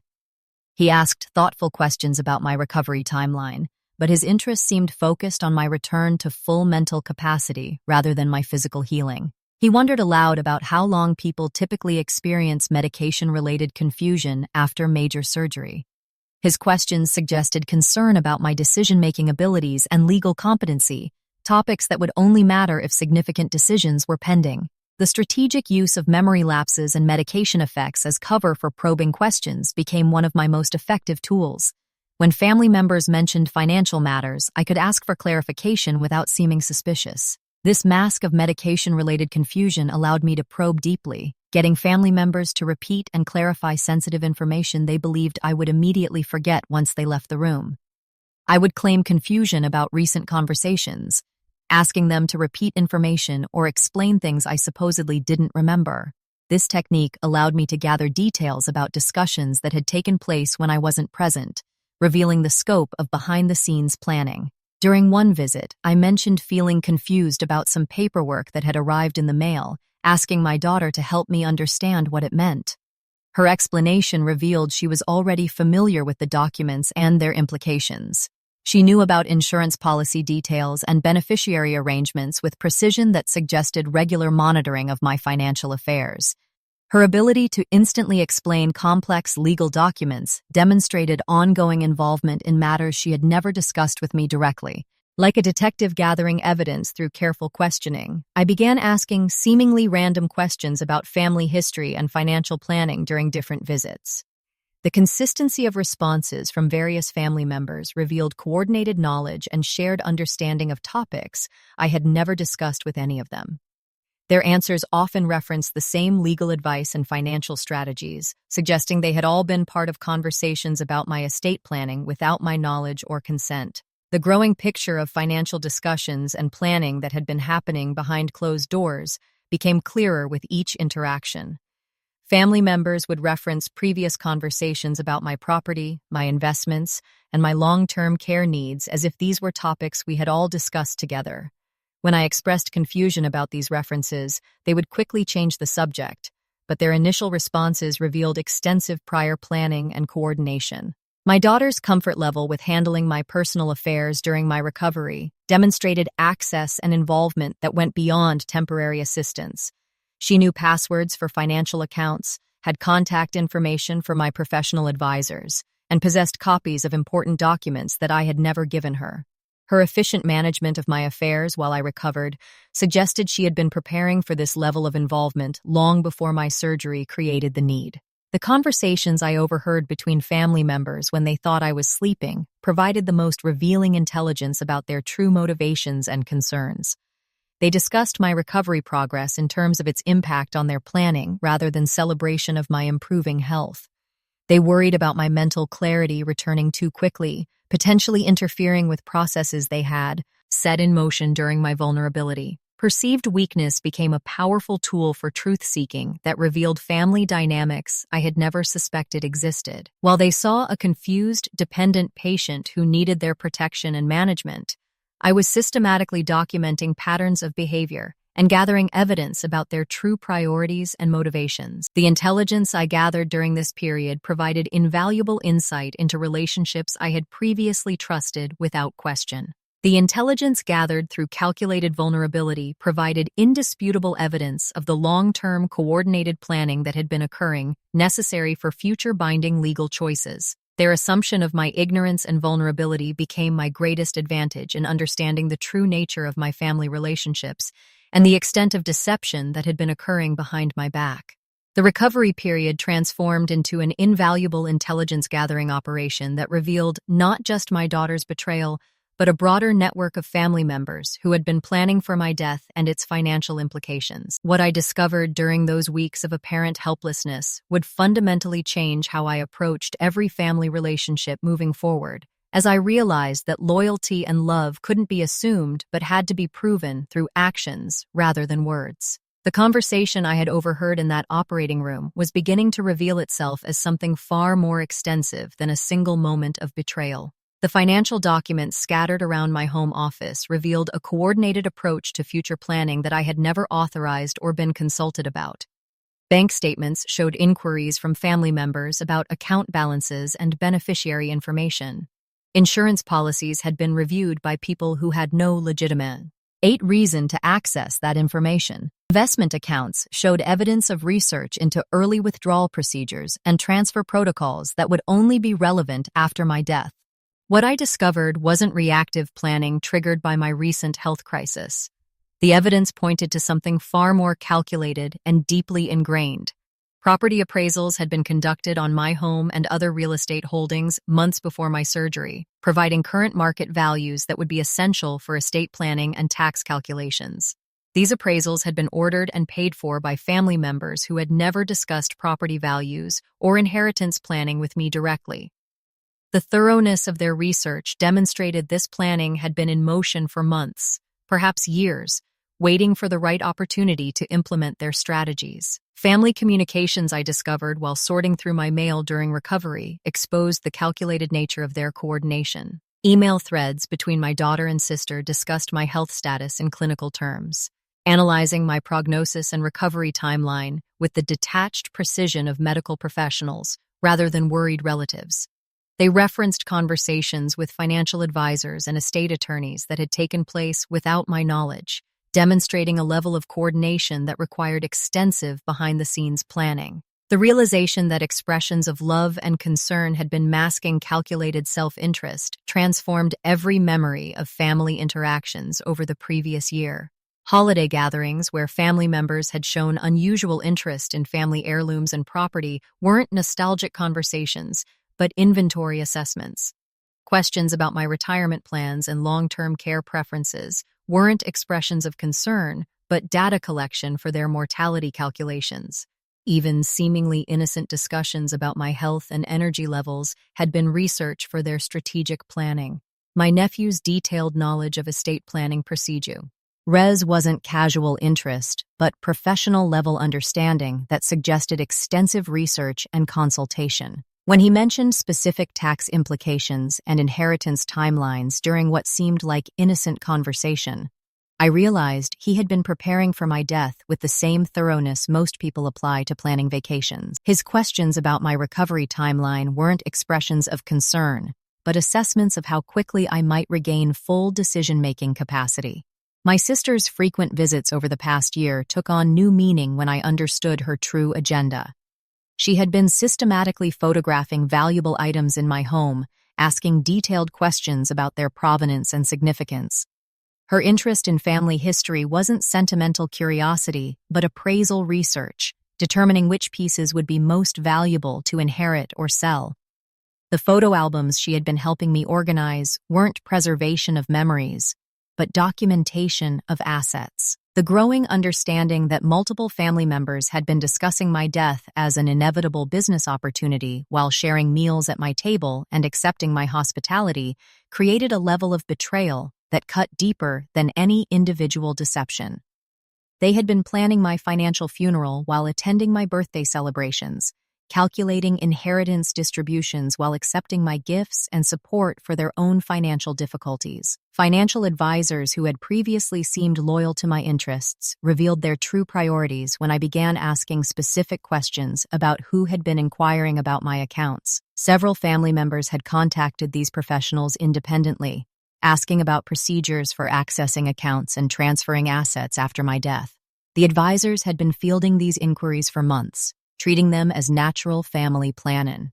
He asked thoughtful questions about my recovery timeline, but his interest seemed focused on my return to full mental capacity rather than my physical healing. He wondered aloud about how long people typically experience medication-related confusion after major surgery. His questions suggested concern about my decision-making abilities and legal competency, topics that would only matter if significant decisions were pending. The strategic use of memory lapses and medication effects as cover for probing questions became one of my most effective tools. When family members mentioned financial matters, I could ask for clarification without seeming suspicious. This mask of medication-related confusion allowed me to probe deeply, getting family members to repeat and clarify sensitive information they believed I would immediately forget once they left the room. I would claim confusion about recent conversations, asking them to repeat information or explain things I supposedly didn't remember. This technique allowed me to gather details about discussions that had taken place when I wasn't present, revealing the scope of behind-the-scenes planning. During one visit, I mentioned feeling confused about some paperwork that had arrived in the mail, asking my daughter to help me understand what it meant. Her explanation revealed she was already familiar with the documents and their implications. She knew about insurance policy details and beneficiary arrangements with precision that suggested regular monitoring of my financial affairs. Her ability to instantly explain complex legal documents demonstrated ongoing involvement in matters she had never discussed with me directly. Like a detective gathering evidence through careful questioning, I began asking seemingly random questions about family history and financial planning during different visits. The consistency of responses from various family members revealed coordinated knowledge and shared understanding of topics I had never discussed with any of them. Their answers often referenced the same legal advice and financial strategies, suggesting they had all been part of conversations about my estate planning without my knowledge or consent. The growing picture of financial discussions and planning that had been happening behind closed doors became clearer with each interaction. Family members would reference previous conversations about my property, my investments, and my long-term care needs as if these were topics we had all discussed together. When I expressed confusion about these references, they would quickly change the subject, but their initial responses revealed extensive prior planning and coordination. My daughter's comfort level with handling my personal affairs during my recovery demonstrated access and involvement that went beyond temporary assistance. She knew passwords for financial accounts, had contact information for my professional advisors, and possessed copies of important documents that I had never given her. Her efficient management of my affairs while I recovered suggested she had been preparing for this level of involvement long before my surgery created the need. The conversations I overheard between family members when they thought I was sleeping provided the most revealing intelligence about their true motivations and concerns. They discussed my recovery progress in terms of its impact on their planning rather than celebration of my improving health. They worried about my mental clarity returning too quickly, potentially interfering with processes they had set in motion during my vulnerability. Perceived weakness became a powerful tool for truth-seeking that revealed family dynamics I had never suspected existed. While they saw a confused, dependent patient who needed their protection and management, I was systematically documenting patterns of behavior and gathering evidence about their true priorities and motivations. The intelligence I gathered during this period provided invaluable insight into relationships I had previously trusted without question. The intelligence gathered through calculated vulnerability provided indisputable evidence of the long-term coordinated planning that had been occurring, necessary for future binding legal choices. Their assumption of my ignorance and vulnerability became my greatest advantage in understanding the true nature of my family relationships and the extent of deception that had been occurring behind my back. The recovery period transformed into an invaluable intelligence-gathering operation that revealed not just my daughter's betrayal, but a broader network of family members who had been planning for my death and its financial implications. What I discovered during those weeks of apparent helplessness would fundamentally change how I approached every family relationship moving forward, as I realized that loyalty and love couldn't be assumed but had to be proven through actions rather than words. The conversation I had overheard in that operating room was beginning to reveal itself as something far more extensive than a single moment of betrayal. The financial documents scattered around my home office revealed a coordinated approach to future planning that I had never authorized or been consulted about. Bank statements showed inquiries from family members about account balances and beneficiary information. Insurance policies had been reviewed by people who had no legitimate reason to access that information. Investment accounts showed evidence of research into early withdrawal procedures and transfer protocols that would only be relevant after my death. What I discovered wasn't reactive planning triggered by my recent health crisis. The evidence pointed to something far more calculated and deeply ingrained. Property appraisals had been conducted on my home and other real estate holdings months before my surgery, providing current market values that would be essential for estate planning and tax calculations. These appraisals had been ordered and paid for by family members who had never discussed property values or inheritance planning with me directly. The thoroughness of their research demonstrated this planning had been in motion for months, perhaps years, waiting for the right opportunity to implement their strategies. Family communications I discovered while sorting through my mail during recovery exposed the calculated nature of their coordination. Email threads between my daughter and sister discussed my health status in clinical terms, analyzing my prognosis and recovery timeline with the detached precision of medical professionals rather than worried relatives. They referenced conversations with financial advisors and estate attorneys that had taken place without my knowledge, demonstrating a level of coordination that required extensive behind-the-scenes planning. The realization that expressions of love and concern had been masking calculated self-interest transformed every memory of family interactions over the previous year. Holiday gatherings where family members had shown unusual interest in family heirlooms and property weren't nostalgic conversations, but inventory assessments. Questions about my retirement plans and long-term care preferences weren't expressions of concern, but data collection for their mortality calculations. Even seemingly innocent discussions about my health and energy levels had been research for their strategic planning. My nephew's detailed knowledge of estate planning procedure. Res wasn't casual interest, but professional-level understanding that suggested extensive research and consultation. When he mentioned specific tax implications and inheritance timelines during what seemed like innocent conversation, I realized he had been preparing for my death with the same thoroughness most people apply to planning vacations. His questions about my recovery timeline weren't expressions of concern, but assessments of how quickly I might regain full decision-making capacity. My sister's frequent visits over the past year took on new meaning when I understood her true agenda. She had been systematically photographing valuable items in my home, asking detailed questions about their provenance and significance. Her interest in family history wasn't sentimental curiosity, but appraisal research, determining which pieces would be most valuable to inherit or sell. The photo albums she had been helping me organize weren't preservation of memories, but documentation of assets. The growing understanding that multiple family members had been discussing my death as an inevitable business opportunity while sharing meals at my table and accepting my hospitality created a level of betrayal that cut deeper than any individual deception. They had been planning my financial funeral while attending my birthday celebrations, calculating inheritance distributions while accepting my gifts and support for their own financial difficulties. Financial advisors who had previously seemed loyal to my interests revealed their true priorities when I began asking specific questions about who had been inquiring about my accounts. Several family members had contacted these professionals independently, asking about procedures for accessing accounts and transferring assets after my death. The advisors had been fielding these inquiries for months, treating them as natural family planning,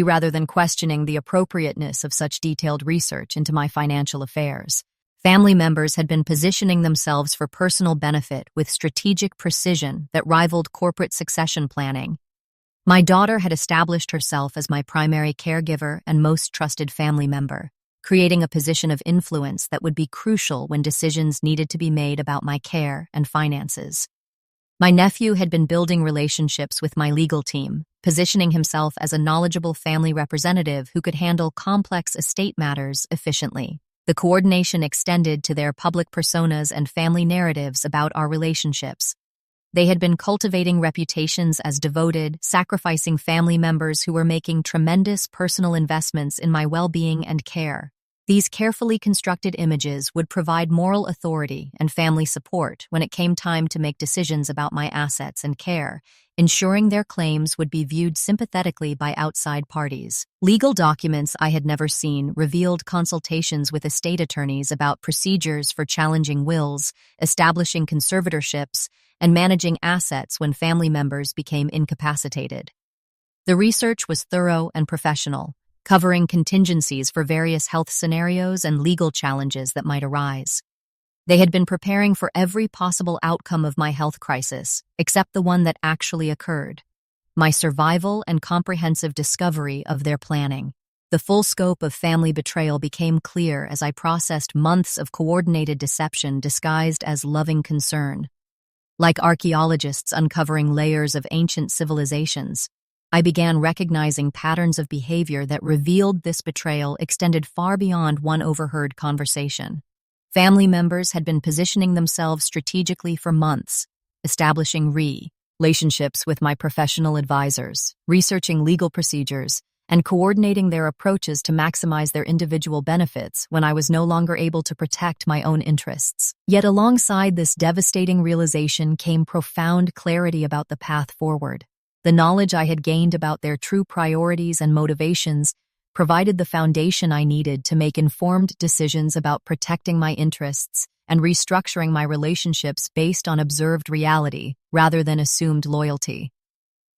rather than questioning the appropriateness of such detailed research into my financial affairs. Family members had been positioning themselves for personal benefit with strategic precision that rivaled corporate succession planning. My daughter had established herself as my primary caregiver and most trusted family member, creating a position of influence that would be crucial when decisions needed to be made about my care and finances. My nephew had been building relationships with my legal team, positioning himself as a knowledgeable family representative who could handle complex estate matters efficiently. The coordination extended to their public personas and family narratives about our relationships. They had been cultivating reputations as devoted, sacrificing family members who were making tremendous personal investments in my well-being and care. These carefully constructed images would provide moral authority and family support when it came time to make decisions about my assets and care, ensuring their claims would be viewed sympathetically by outside parties. Legal documents I had never seen revealed consultations with estate attorneys about procedures for challenging wills, establishing conservatorships, and managing assets when family members became incapacitated. The research was thorough and professional, covering contingencies for various health scenarios and legal challenges that might arise. They had been preparing for every possible outcome of my health crisis, except the one that actually occurred: my survival and comprehensive discovery of their planning. The full scope of family betrayal became clear as I processed months of coordinated deception disguised as loving concern. Like archaeologists uncovering layers of ancient civilizations, I began recognizing patterns of behavior that revealed this betrayal extended far beyond one overheard conversation. Family members had been positioning themselves strategically for months, establishing relationships with my professional advisors, researching legal procedures, and coordinating their approaches to maximize their individual benefits when I was no longer able to protect my own interests. Yet alongside this devastating realization came profound clarity about the path forward. The knowledge I had gained about their true priorities and motivations provided the foundation I needed to make informed decisions about protecting my interests and restructuring my relationships based on observed reality rather than assumed loyalty.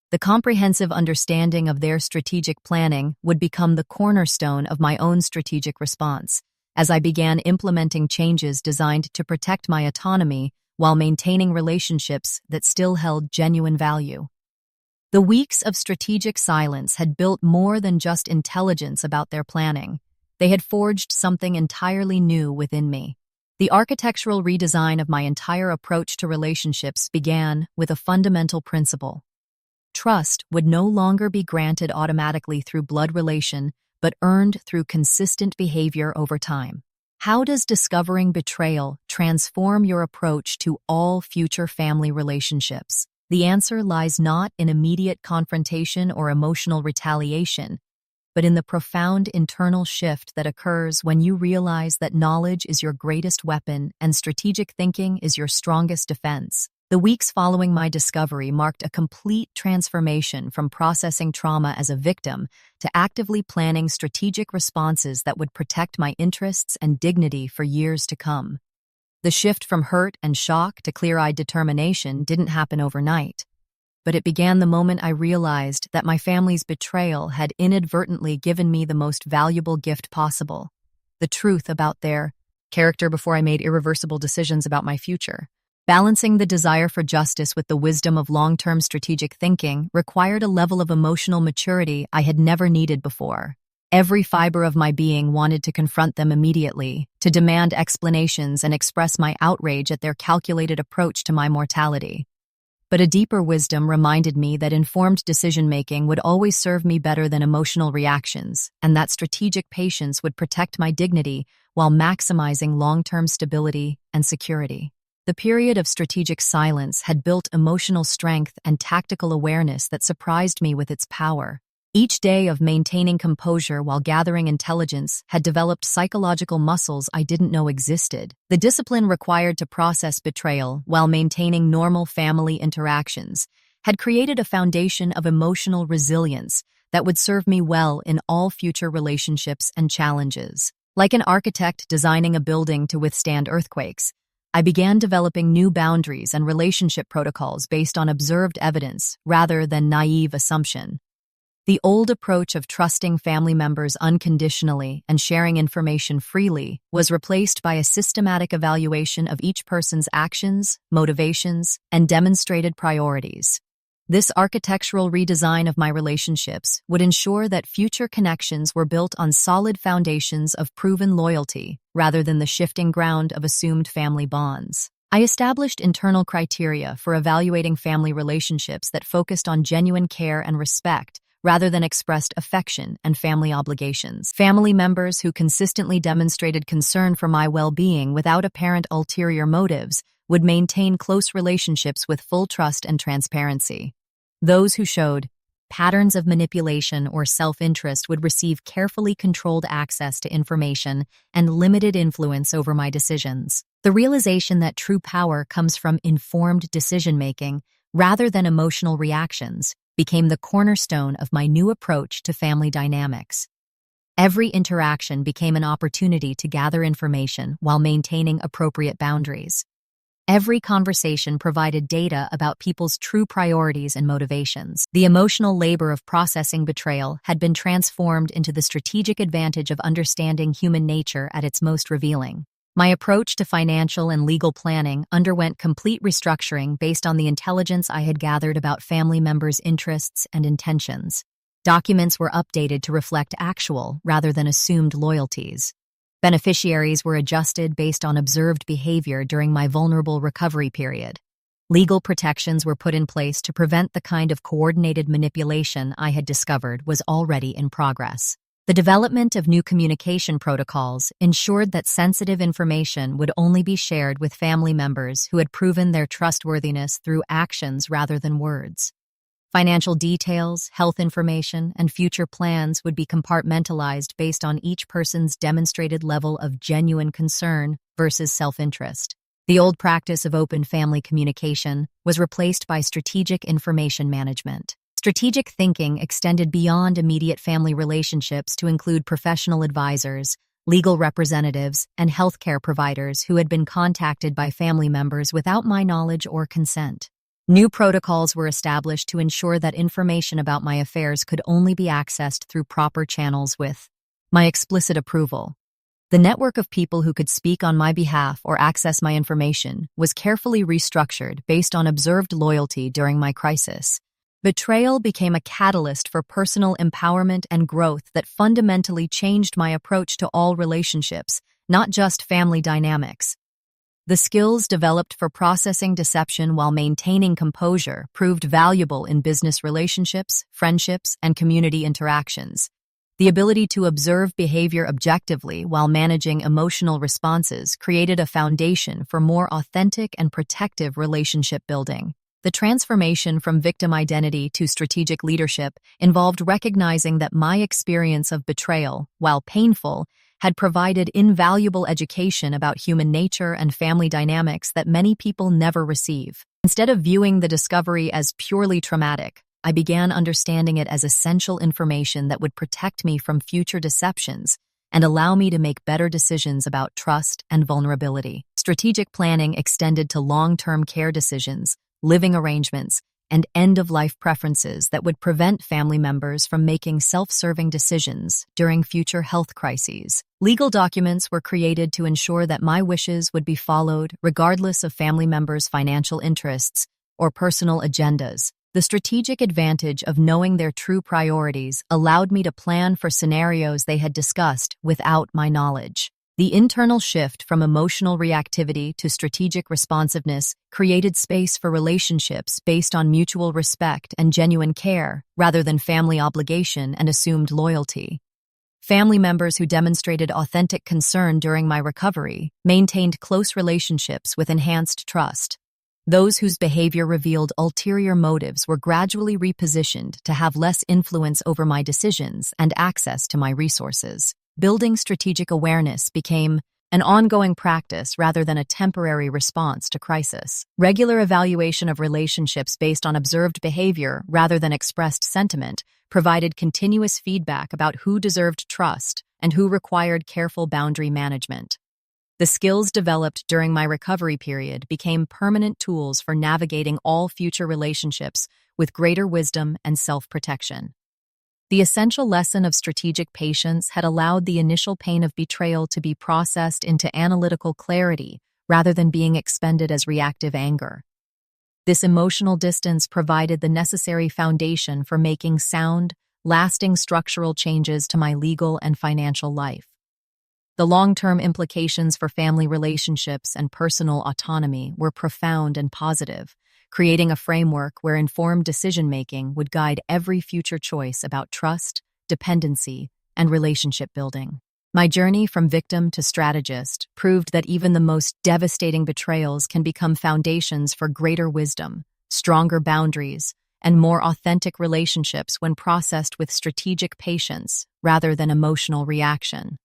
The comprehensive understanding of their strategic planning would become the cornerstone of my own strategic response, as I began implementing changes designed to protect my autonomy while maintaining relationships that still held genuine value. The weeks of strategic silence had built more than just intelligence about their planning. They had forged something entirely new within me. The architectural redesign of my entire approach to relationships began with a fundamental principle. Trust would no longer be granted automatically through blood relation, but earned through consistent behavior over time. How does discovering betrayal transform your approach to all future family relationships? The answer lies not in immediate confrontation or emotional retaliation, but in the profound internal shift that occurs when you realize that knowledge is your greatest weapon and strategic thinking is your strongest defense. The weeks following my discovery marked a complete transformation from processing trauma as a victim to actively planning strategic responses that would protect my interests and dignity for years to come. The shift from hurt and shock to clear-eyed determination didn't happen overnight, but it began the moment I realized that my family's betrayal had inadvertently given me the most valuable gift possible: the truth about their character before I made irreversible decisions about my future. Balancing the desire for justice with the wisdom of long-term strategic thinking required a level of emotional maturity I had never needed before. Every fiber of my being wanted to confront them immediately, to demand explanations and express my outrage at their calculated approach to my mortality. But a deeper wisdom reminded me that informed decision-making would always serve me better than emotional reactions, and that strategic patience would protect my dignity while maximizing long-term stability and security. The period of strategic silence had built emotional strength and tactical awareness that surprised me with its power. Each day of maintaining composure while gathering intelligence had developed psychological muscles I didn't know existed. The discipline required to process betrayal while maintaining normal family interactions had created a foundation of emotional resilience that would serve me well in all future relationships and challenges. Like an architect designing a building to withstand earthquakes, I began developing new boundaries and relationship protocols based on observed evidence rather than naive assumption. The old approach of trusting family members unconditionally and sharing information freely was replaced by a systematic evaluation of each person's actions, motivations, and demonstrated priorities. This architectural redesign of my relationships would ensure that future connections were built on solid foundations of proven loyalty rather than the shifting ground of assumed family bonds. I established internal criteria for evaluating family relationships that focused on genuine care and respect rather than expressed affection and family obligations. Family members who consistently demonstrated concern for my well-being without apparent ulterior motives would maintain close relationships with full trust and transparency. Those who showed patterns of manipulation or self-interest would receive carefully controlled access to information and limited influence over my decisions. The realization that true power comes from informed decision-making rather than emotional reactions became the cornerstone of my new approach to family dynamics. Every interaction became an opportunity to gather information while maintaining appropriate boundaries. Every conversation provided data about people's true priorities and motivations. The emotional labor of processing betrayal had been transformed into the strategic advantage of understanding human nature at its most revealing. My approach to financial and legal planning underwent complete restructuring based on the intelligence I had gathered about family members' interests and intentions. Documents were updated to reflect actual rather than assumed loyalties. Beneficiaries were adjusted based on observed behavior during my vulnerable recovery period. Legal protections were put in place to prevent the kind of coordinated manipulation I had discovered was already in progress. The development of new communication protocols ensured that sensitive information would only be shared with family members who had proven their trustworthiness through actions rather than words. Financial details, health information, and future plans would be compartmentalized based on each person's demonstrated level of genuine concern versus self-interest. The old practice of open family communication was replaced by strategic information management. Strategic thinking extended beyond immediate family relationships to include professional advisors, legal representatives, and healthcare providers who had been contacted by family members without my knowledge or consent. New protocols were established to ensure that information about my affairs could only be accessed through proper channels with my explicit approval. The network of people who could speak on my behalf or access my information was carefully restructured based on observed loyalty during my crisis. Betrayal became a catalyst for personal empowerment and growth that fundamentally changed my approach to all relationships, not just family dynamics. The skills developed for processing deception while maintaining composure proved valuable in business relationships, friendships, and community interactions. The ability to observe behavior objectively while managing emotional responses created a foundation for more authentic and protective relationship building. The transformation from victim identity to strategic leadership involved recognizing that my experience of betrayal, while painful, had provided invaluable education about human nature and family dynamics that many people never receive. Instead of viewing the discovery as purely traumatic, I began understanding it as essential information that would protect me from future deceptions and allow me to make better decisions about trust and vulnerability. Strategic planning extended to long-term care decisions, living arrangements, and end-of-life preferences that would prevent family members from making self-serving decisions during future health crises. Legal documents were created to ensure that my wishes would be followed regardless of family members' financial interests or personal agendas. The strategic advantage of knowing their true priorities allowed me to plan for scenarios they had discussed without my knowledge. The internal shift from emotional reactivity to strategic responsiveness created space for relationships based on mutual respect and genuine care, rather than family obligation and assumed loyalty. Family members who demonstrated authentic concern during my recovery maintained close relationships with enhanced trust. Those whose behavior revealed ulterior motives were gradually repositioned to have less influence over my decisions and access to my resources. Building strategic awareness became an ongoing practice rather than a temporary response to crisis. Regular evaluation of relationships based on observed behavior rather than expressed sentiment provided continuous feedback about who deserved trust and who required careful boundary management. The skills developed during my recovery period became permanent tools for navigating all future relationships with greater wisdom and self-protection. The essential lesson of strategic patience had allowed the initial pain of betrayal to be processed into analytical clarity rather than being expended as reactive anger. This emotional distance provided the necessary foundation for making sound, lasting structural changes to my legal and financial life. The long-term implications for family relationships and personal autonomy were profound and positive, creating a framework where informed decision-making would guide every future choice about trust, dependency, and relationship building. My journey from victim to strategist proved that even the most devastating betrayals can become foundations for greater wisdom, stronger boundaries, and more authentic relationships when processed with strategic patience rather than emotional reaction.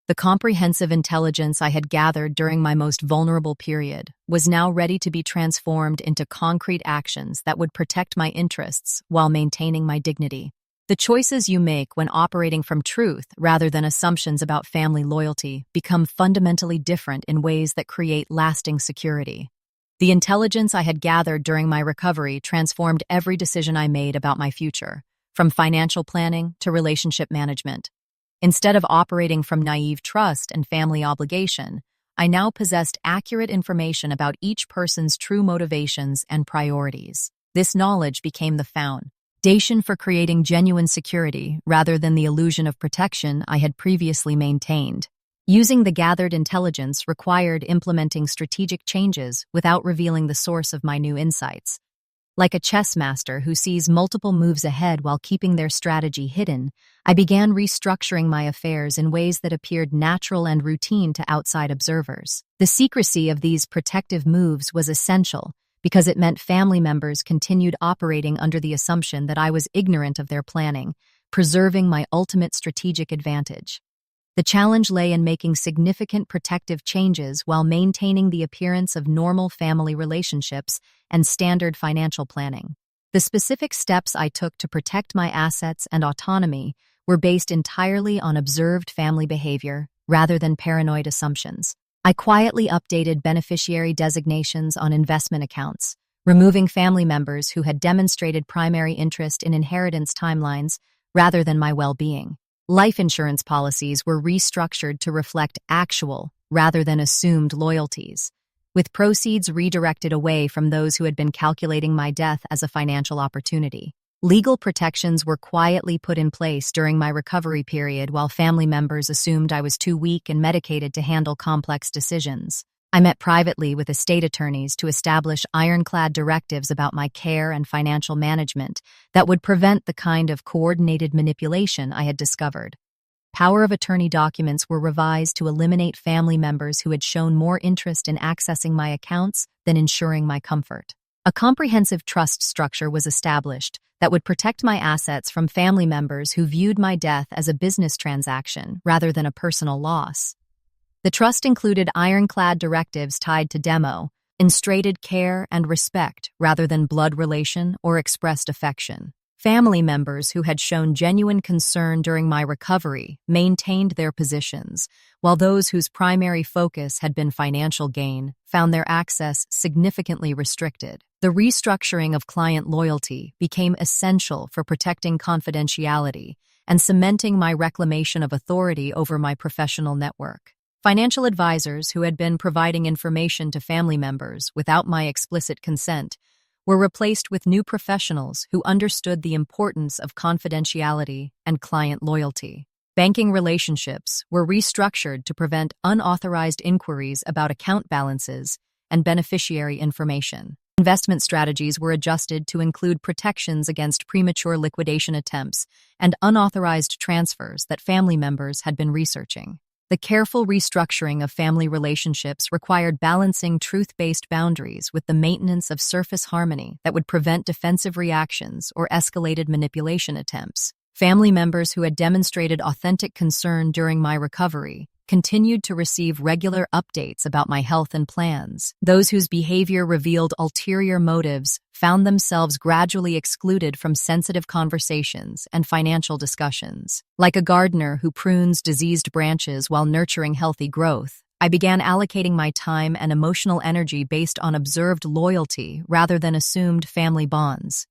The comprehensive intelligence I had gathered during my most vulnerable period was now ready to be transformed into concrete actions that would protect my interests while maintaining my dignity. The choices you make when operating from truth rather than assumptions about family loyalty become fundamentally different in ways that create lasting security. The intelligence I had gathered during my recovery transformed every decision I made about my future, from financial planning to relationship management. Instead of operating from naive trust and family obligation, I now possessed accurate information about each person's true motivations and priorities. This knowledge became the foundation for creating genuine security rather than the illusion of protection I had previously maintained. Using the gathered intelligence required implementing strategic changes without revealing the source of my new insights. Like a chess master who sees multiple moves ahead while keeping their strategy hidden, I began restructuring my affairs in ways that appeared natural and routine to outside observers. The secrecy of these protective moves was essential because it meant family members continued operating under the assumption that I was ignorant of their planning, preserving my ultimate strategic advantage. The challenge lay in making significant protective changes while maintaining the appearance of normal family relationships and standard financial planning. The specific steps I took to protect my assets and autonomy were based entirely on observed family behavior rather than paranoid assumptions. I quietly updated beneficiary designations on investment accounts, removing family members who had demonstrated primary interest in inheritance timelines rather than my well-being. Life insurance policies were restructured to reflect actual rather than assumed loyalties, with proceeds redirected away from those who had been calculating my death as a financial opportunity. Legal protections were quietly put in place during my recovery period while family members assumed I was too weak and medicated to handle complex decisions. I met privately with estate attorneys to establish ironclad directives about my care and financial management that would prevent the kind of coordinated manipulation I had discovered. Power of attorney documents were revised to eliminate family members who had shown more interest in accessing my accounts than ensuring my comfort. A comprehensive trust structure was established that would protect my assets from family members who viewed my death as a business transaction rather than a personal loss. The trust included ironclad directives tied to demonstrated care and respect rather than blood relation or expressed affection. Family members who had shown genuine concern during my recovery maintained their positions, while those whose primary focus had been financial gain found their access significantly restricted. The restructuring of client loyalty became essential for protecting confidentiality and cementing my reclamation of authority over my professional network. Financial advisors who had been providing information to family members without my explicit consent were replaced with new professionals who understood the importance of confidentiality and client loyalty. Banking relationships were restructured to prevent unauthorized inquiries about account balances and beneficiary information. Investment strategies were adjusted to include protections against premature liquidation attempts and unauthorized transfers that family members had been researching. The careful restructuring of family relationships required balancing truth-based boundaries with the maintenance of surface harmony that would prevent defensive reactions or escalated manipulation attempts. Family members who had demonstrated authentic concern during my recovery continued to receive regular updates about my health and plans. Those whose behavior revealed ulterior motives found themselves gradually excluded from sensitive conversations and financial discussions. Like a gardener who prunes diseased branches while nurturing healthy growth, I began allocating my time and emotional energy based on observed loyalty rather than assumed family bonds.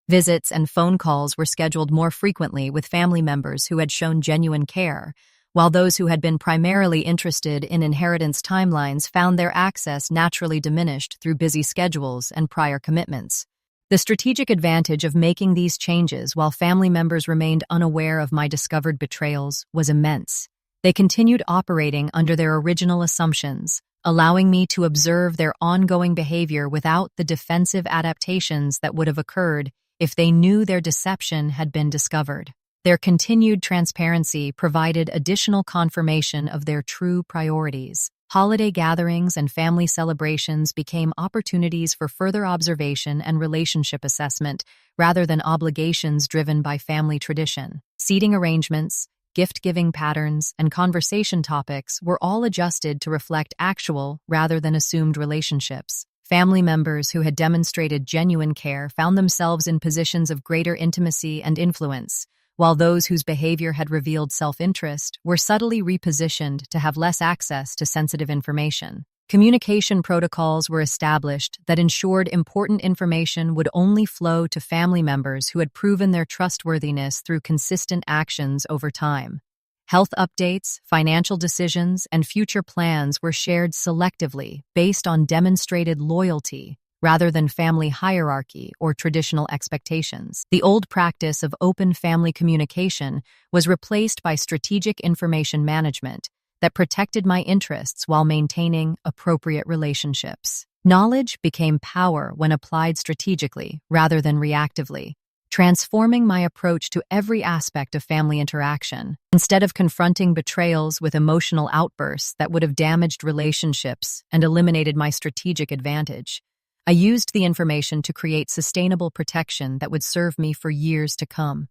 Visits and phone calls were scheduled more frequently with family members who had shown genuine care, while those who had been primarily interested in inheritance timelines found their access naturally diminished through busy schedules and prior commitments. The strategic advantage of making these changes while family members remained unaware of my discovered betrayals was immense. They continued operating under their original assumptions, allowing me to observe their ongoing behavior without the defensive adaptations that would have occurred if they knew their deception had been discovered. Their continued transparency provided additional confirmation of their true priorities. Holiday gatherings and family celebrations became opportunities for further observation and relationship assessment rather than obligations driven by family tradition. Seating arrangements, gift-giving patterns, and conversation topics were all adjusted to reflect actual rather than assumed relationships. Family members who had demonstrated genuine care found themselves in positions of greater intimacy and influence, while those whose behavior had revealed self-interest were subtly repositioned to have less access to sensitive information. Communication protocols were established that ensured important information would only flow to family members who had proven their trustworthiness through consistent actions over time. Health updates, financial decisions, and future plans were shared selectively based on demonstrated loyalty rather than family hierarchy or traditional expectations. The old practice of open family communication was replaced by strategic information management that protected my interests while maintaining appropriate relationships. Knowledge became power when applied strategically rather than reactively, transforming my approach to every aspect of family interaction. Instead of confronting betrayals with emotional outbursts that would have damaged relationships and eliminated my strategic advantage, I used the information to create sustainable protection that would serve me for years to come.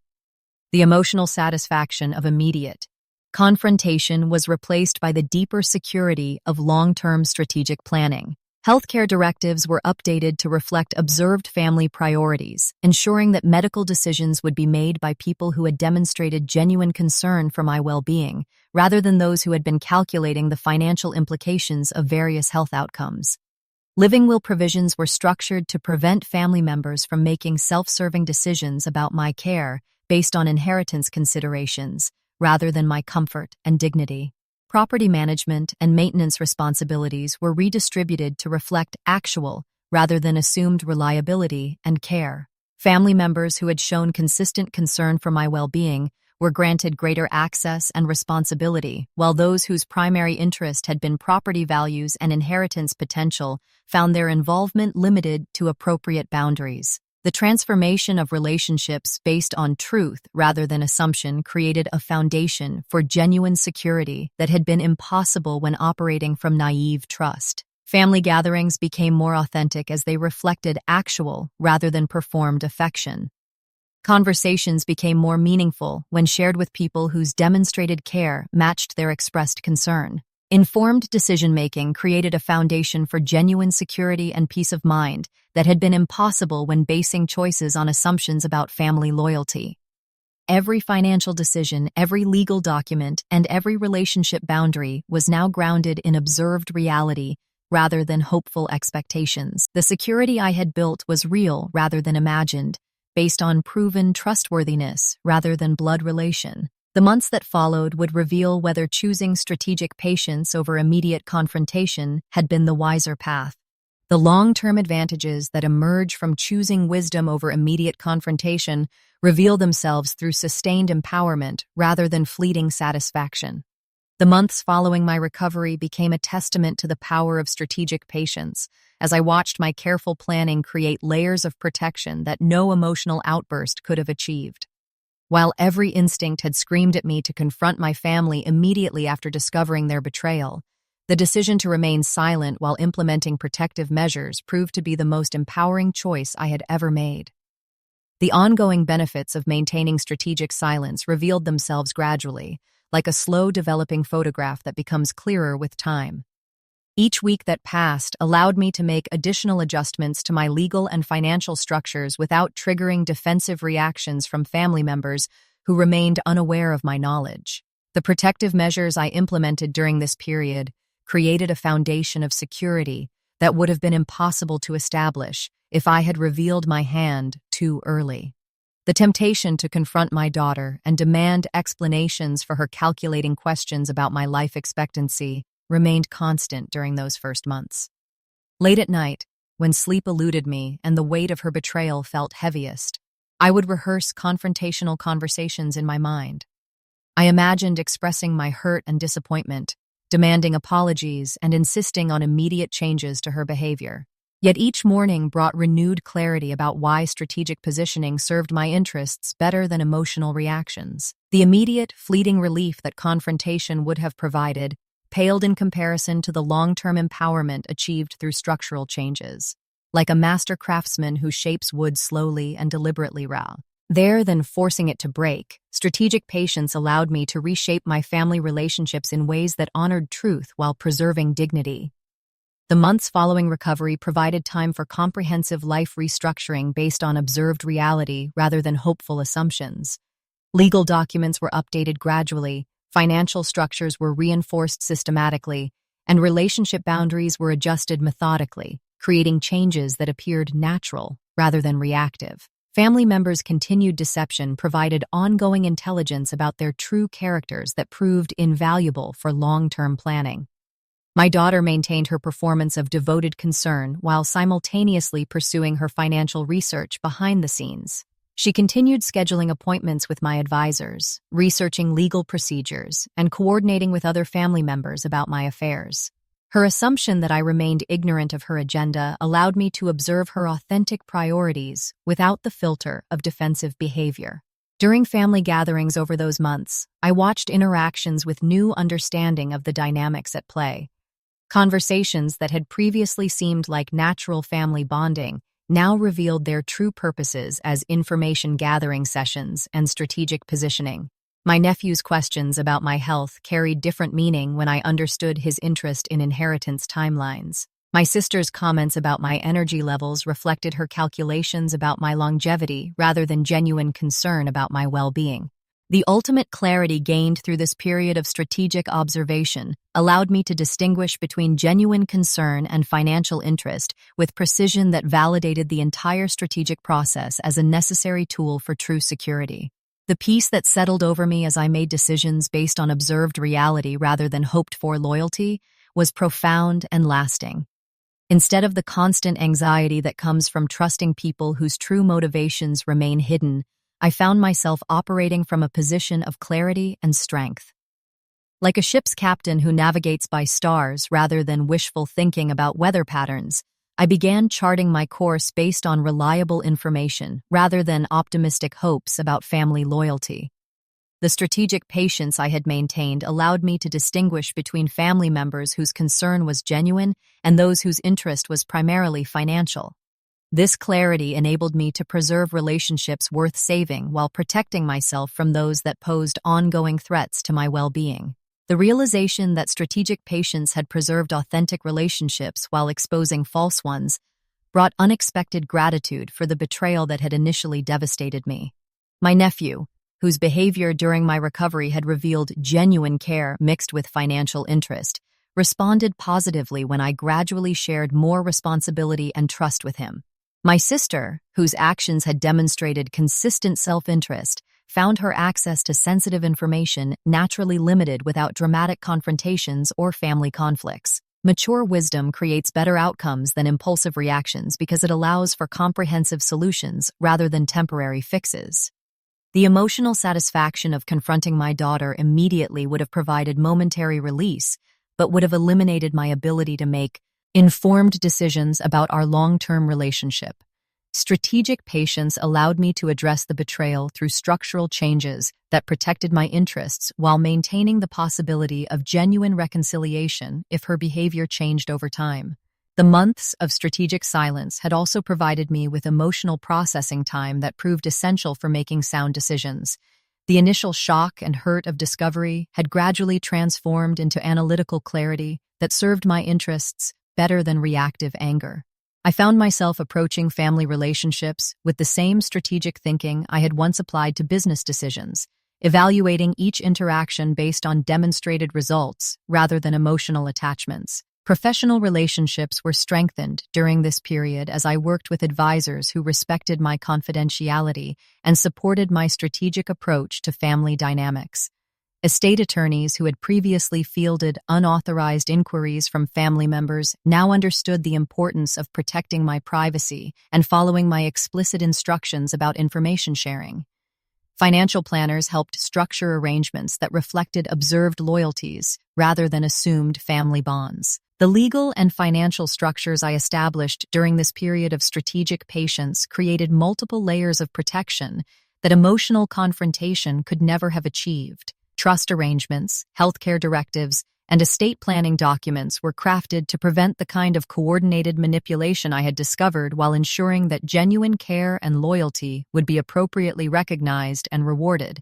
The emotional satisfaction of immediate confrontation was replaced by the deeper security of long-term strategic planning. Healthcare directives were updated to reflect observed family priorities, ensuring that medical decisions would be made by people who had demonstrated genuine concern for my well-being, rather than those who had been calculating the financial implications of various health outcomes. Living will provisions were structured to prevent family members from making self-serving decisions about my care based on inheritance considerations, rather than my comfort and dignity. Property management and maintenance responsibilities were redistributed to reflect actual, rather than assumed reliability and care. Family members who had shown consistent concern for my well-being were granted greater access and responsibility, while those whose primary interest had been property values and inheritance potential found their involvement limited to appropriate boundaries. The transformation of relationships based on truth rather than assumption created a foundation for genuine security that had been impossible when operating from naive trust. Family gatherings became more authentic as they reflected actual rather than performed affection. Conversations became more meaningful when shared with people whose demonstrated care matched their expressed concern. Informed decision-making created a foundation for genuine security and peace of mind that had been impossible when basing choices on assumptions about family loyalty. Every financial decision, every legal document, and every relationship boundary was now grounded in observed reality rather than hopeful expectations. The security I had built was real rather than imagined, based on proven trustworthiness rather than blood relation. The months that followed would reveal whether choosing strategic patience over immediate confrontation had been the wiser path. The long-term advantages that emerge from choosing wisdom over immediate confrontation reveal themselves through sustained empowerment rather than fleeting satisfaction. The months following my recovery became a testament to the power of strategic patience, as I watched my careful planning create layers of protection that no emotional outburst could have achieved. While every instinct had screamed at me to confront my family immediately after discovering their betrayal, the decision to remain silent while implementing protective measures proved to be the most empowering choice I had ever made. The ongoing benefits of maintaining strategic silence revealed themselves gradually, like a slow-developing photograph that becomes clearer with time. Each week that passed allowed me to make additional adjustments to my legal and financial structures without triggering defensive reactions from family members who remained unaware of my knowledge. The protective measures I implemented during this period created a foundation of security that would have been impossible to establish if I had revealed my hand too early. The temptation to confront my daughter and demand explanations for her calculating questions about my life expectancy remained constant during those first months. Late at night, when sleep eluded me and the weight of her betrayal felt heaviest, I would rehearse confrontational conversations in my mind. I imagined expressing my hurt and disappointment, demanding apologies, and insisting on immediate changes to her behavior. Yet each morning brought renewed clarity about why strategic positioning served my interests better than emotional reactions. The immediate, fleeting relief that confrontation would have provided paled in comparison to the long-term empowerment achieved through structural changes. Like a master craftsman who shapes wood slowly and deliberately rather than forcing it to break, strategic patience allowed me to reshape my family relationships in ways that honored truth while preserving dignity. The months following recovery provided time for comprehensive life restructuring based on observed reality rather than hopeful assumptions. Legal documents were updated gradually, financial structures were reinforced systematically, and relationship boundaries were adjusted methodically, creating changes that appeared natural rather than reactive. Family members' continued deception provided ongoing intelligence about their true characters that proved invaluable for long-term planning. My daughter maintained her performance of devoted concern while simultaneously pursuing her financial research behind the scenes. She continued scheduling appointments with my advisors, researching legal procedures, and coordinating with other family members about my affairs. Her assumption that I remained ignorant of her agenda allowed me to observe her authentic priorities without the filter of defensive behavior. During family gatherings over those months, I watched interactions with new understanding of the dynamics at play. Conversations that had previously seemed like natural family bonding now revealed their true purposes as information gathering sessions and strategic positioning. My nephew's questions about my health carried different meaning when I understood his interest in inheritance timelines. My sister's comments about my energy levels reflected her calculations about my longevity rather than genuine concern about my well-being. The ultimate clarity gained through this period of strategic observation allowed me to distinguish between genuine concern and financial interest with precision that validated the entire strategic process as a necessary tool for true security. The peace that settled over me as I made decisions based on observed reality rather than hoped-for loyalty was profound and lasting. Instead of the constant anxiety that comes from trusting people whose true motivations remain hidden, I found myself operating from a position of clarity and strength. Like a ship's captain who navigates by stars rather than wishful thinking about weather patterns, I began charting my course based on reliable information rather than optimistic hopes about family loyalty. The strategic patience I had maintained allowed me to distinguish between family members whose concern was genuine and those whose interest was primarily financial. This clarity enabled me to preserve relationships worth saving while protecting myself from those that posed ongoing threats to my well-being. The realization that strategic patience had preserved authentic relationships while exposing false ones brought unexpected gratitude for the betrayal that had initially devastated me. My nephew, whose behavior during my recovery had revealed genuine care mixed with financial interest, responded positively when I gradually shared more responsibility and trust with him. My sister, whose actions had demonstrated consistent self-interest, found her access to sensitive information naturally limited without dramatic confrontations or family conflicts. Mature wisdom creates better outcomes than impulsive reactions because it allows for comprehensive solutions rather than temporary fixes. The emotional satisfaction of confronting my daughter immediately would have provided momentary release, but would have eliminated my ability to make informed decisions about our long-term relationship. Strategic patience allowed me to address the betrayal through structural changes that protected my interests while maintaining the possibility of genuine reconciliation if her behavior changed over time. The months of strategic silence had also provided me with emotional processing time that proved essential for making sound decisions. The initial shock and hurt of discovery had gradually transformed into analytical clarity that served my interests better than reactive anger. I found myself approaching family relationships with the same strategic thinking I had once applied to business decisions, evaluating each interaction based on demonstrated results rather than emotional attachments. Professional relationships were strengthened during this period as I worked with advisors who respected my confidentiality and supported my strategic approach to family dynamics. Estate attorneys who had previously fielded unauthorized inquiries from family members now understood the importance of protecting my privacy and following my explicit instructions about information sharing. Financial planners helped structure arrangements that reflected observed loyalties rather than assumed family bonds. The legal and financial structures I established during this period of strategic patience created multiple layers of protection that emotional confrontation could never have achieved. Trust arrangements, healthcare directives, and estate planning documents were crafted to prevent the kind of coordinated manipulation I had discovered while ensuring that genuine care and loyalty would be appropriately recognized and rewarded.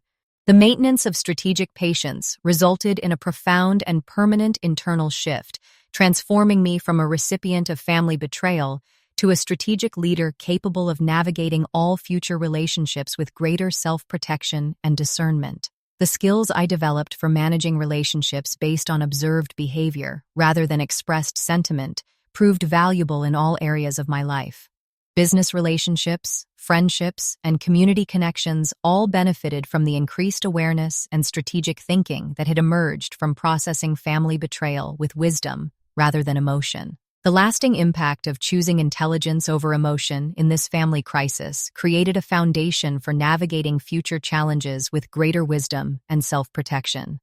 The maintenance of strategic patience resulted in a profound and permanent internal shift, transforming me from a recipient of family betrayal to a strategic leader capable of navigating all future relationships with greater self-protection and discernment. The skills I developed for managing relationships based on observed behavior rather than expressed sentiment proved valuable in all areas of my life. Business relationships, friendships, and community connections all benefited from the increased awareness and strategic thinking that had emerged from processing family betrayal with wisdom rather than emotion. The lasting impact of choosing intelligence over emotion in this family crisis created a foundation for navigating future challenges with greater wisdom and self-protection.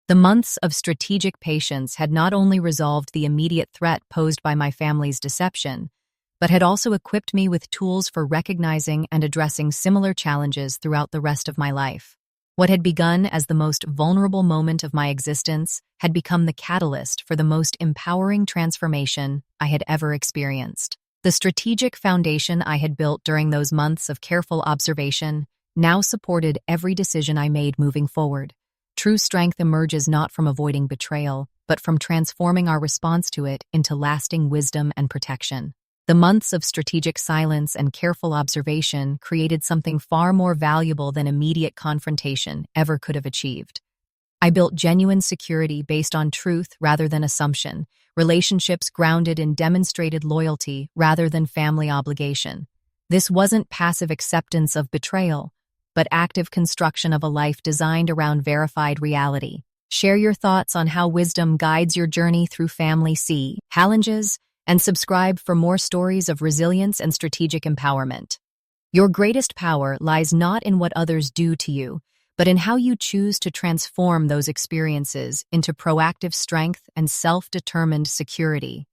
The months of strategic patience had not only resolved the immediate threat posed by my family's deception, but had also equipped me with tools for recognizing and addressing similar challenges throughout the rest of my life. What had begun as the most vulnerable moment of my existence had become the catalyst for the most empowering transformation I had ever experienced. The strategic foundation I had built during those months of careful observation now supported every decision I made moving forward. True strength emerges not from avoiding betrayal, but from transforming our response to it into lasting wisdom and protection. The months of strategic silence and careful observation created something far more valuable than immediate confrontation ever could have achieved. I built genuine security based on truth rather than assumption, relationships grounded in demonstrated loyalty rather than family obligation. This wasn't passive acceptance of betrayal, but active construction of a life designed around verified reality. Share your thoughts on how wisdom guides your journey through family challenges, and subscribe for more stories of resilience and strategic empowerment. Your greatest power lies not in what others do to you, but in how you choose to transform those experiences into proactive strength and self-determined security.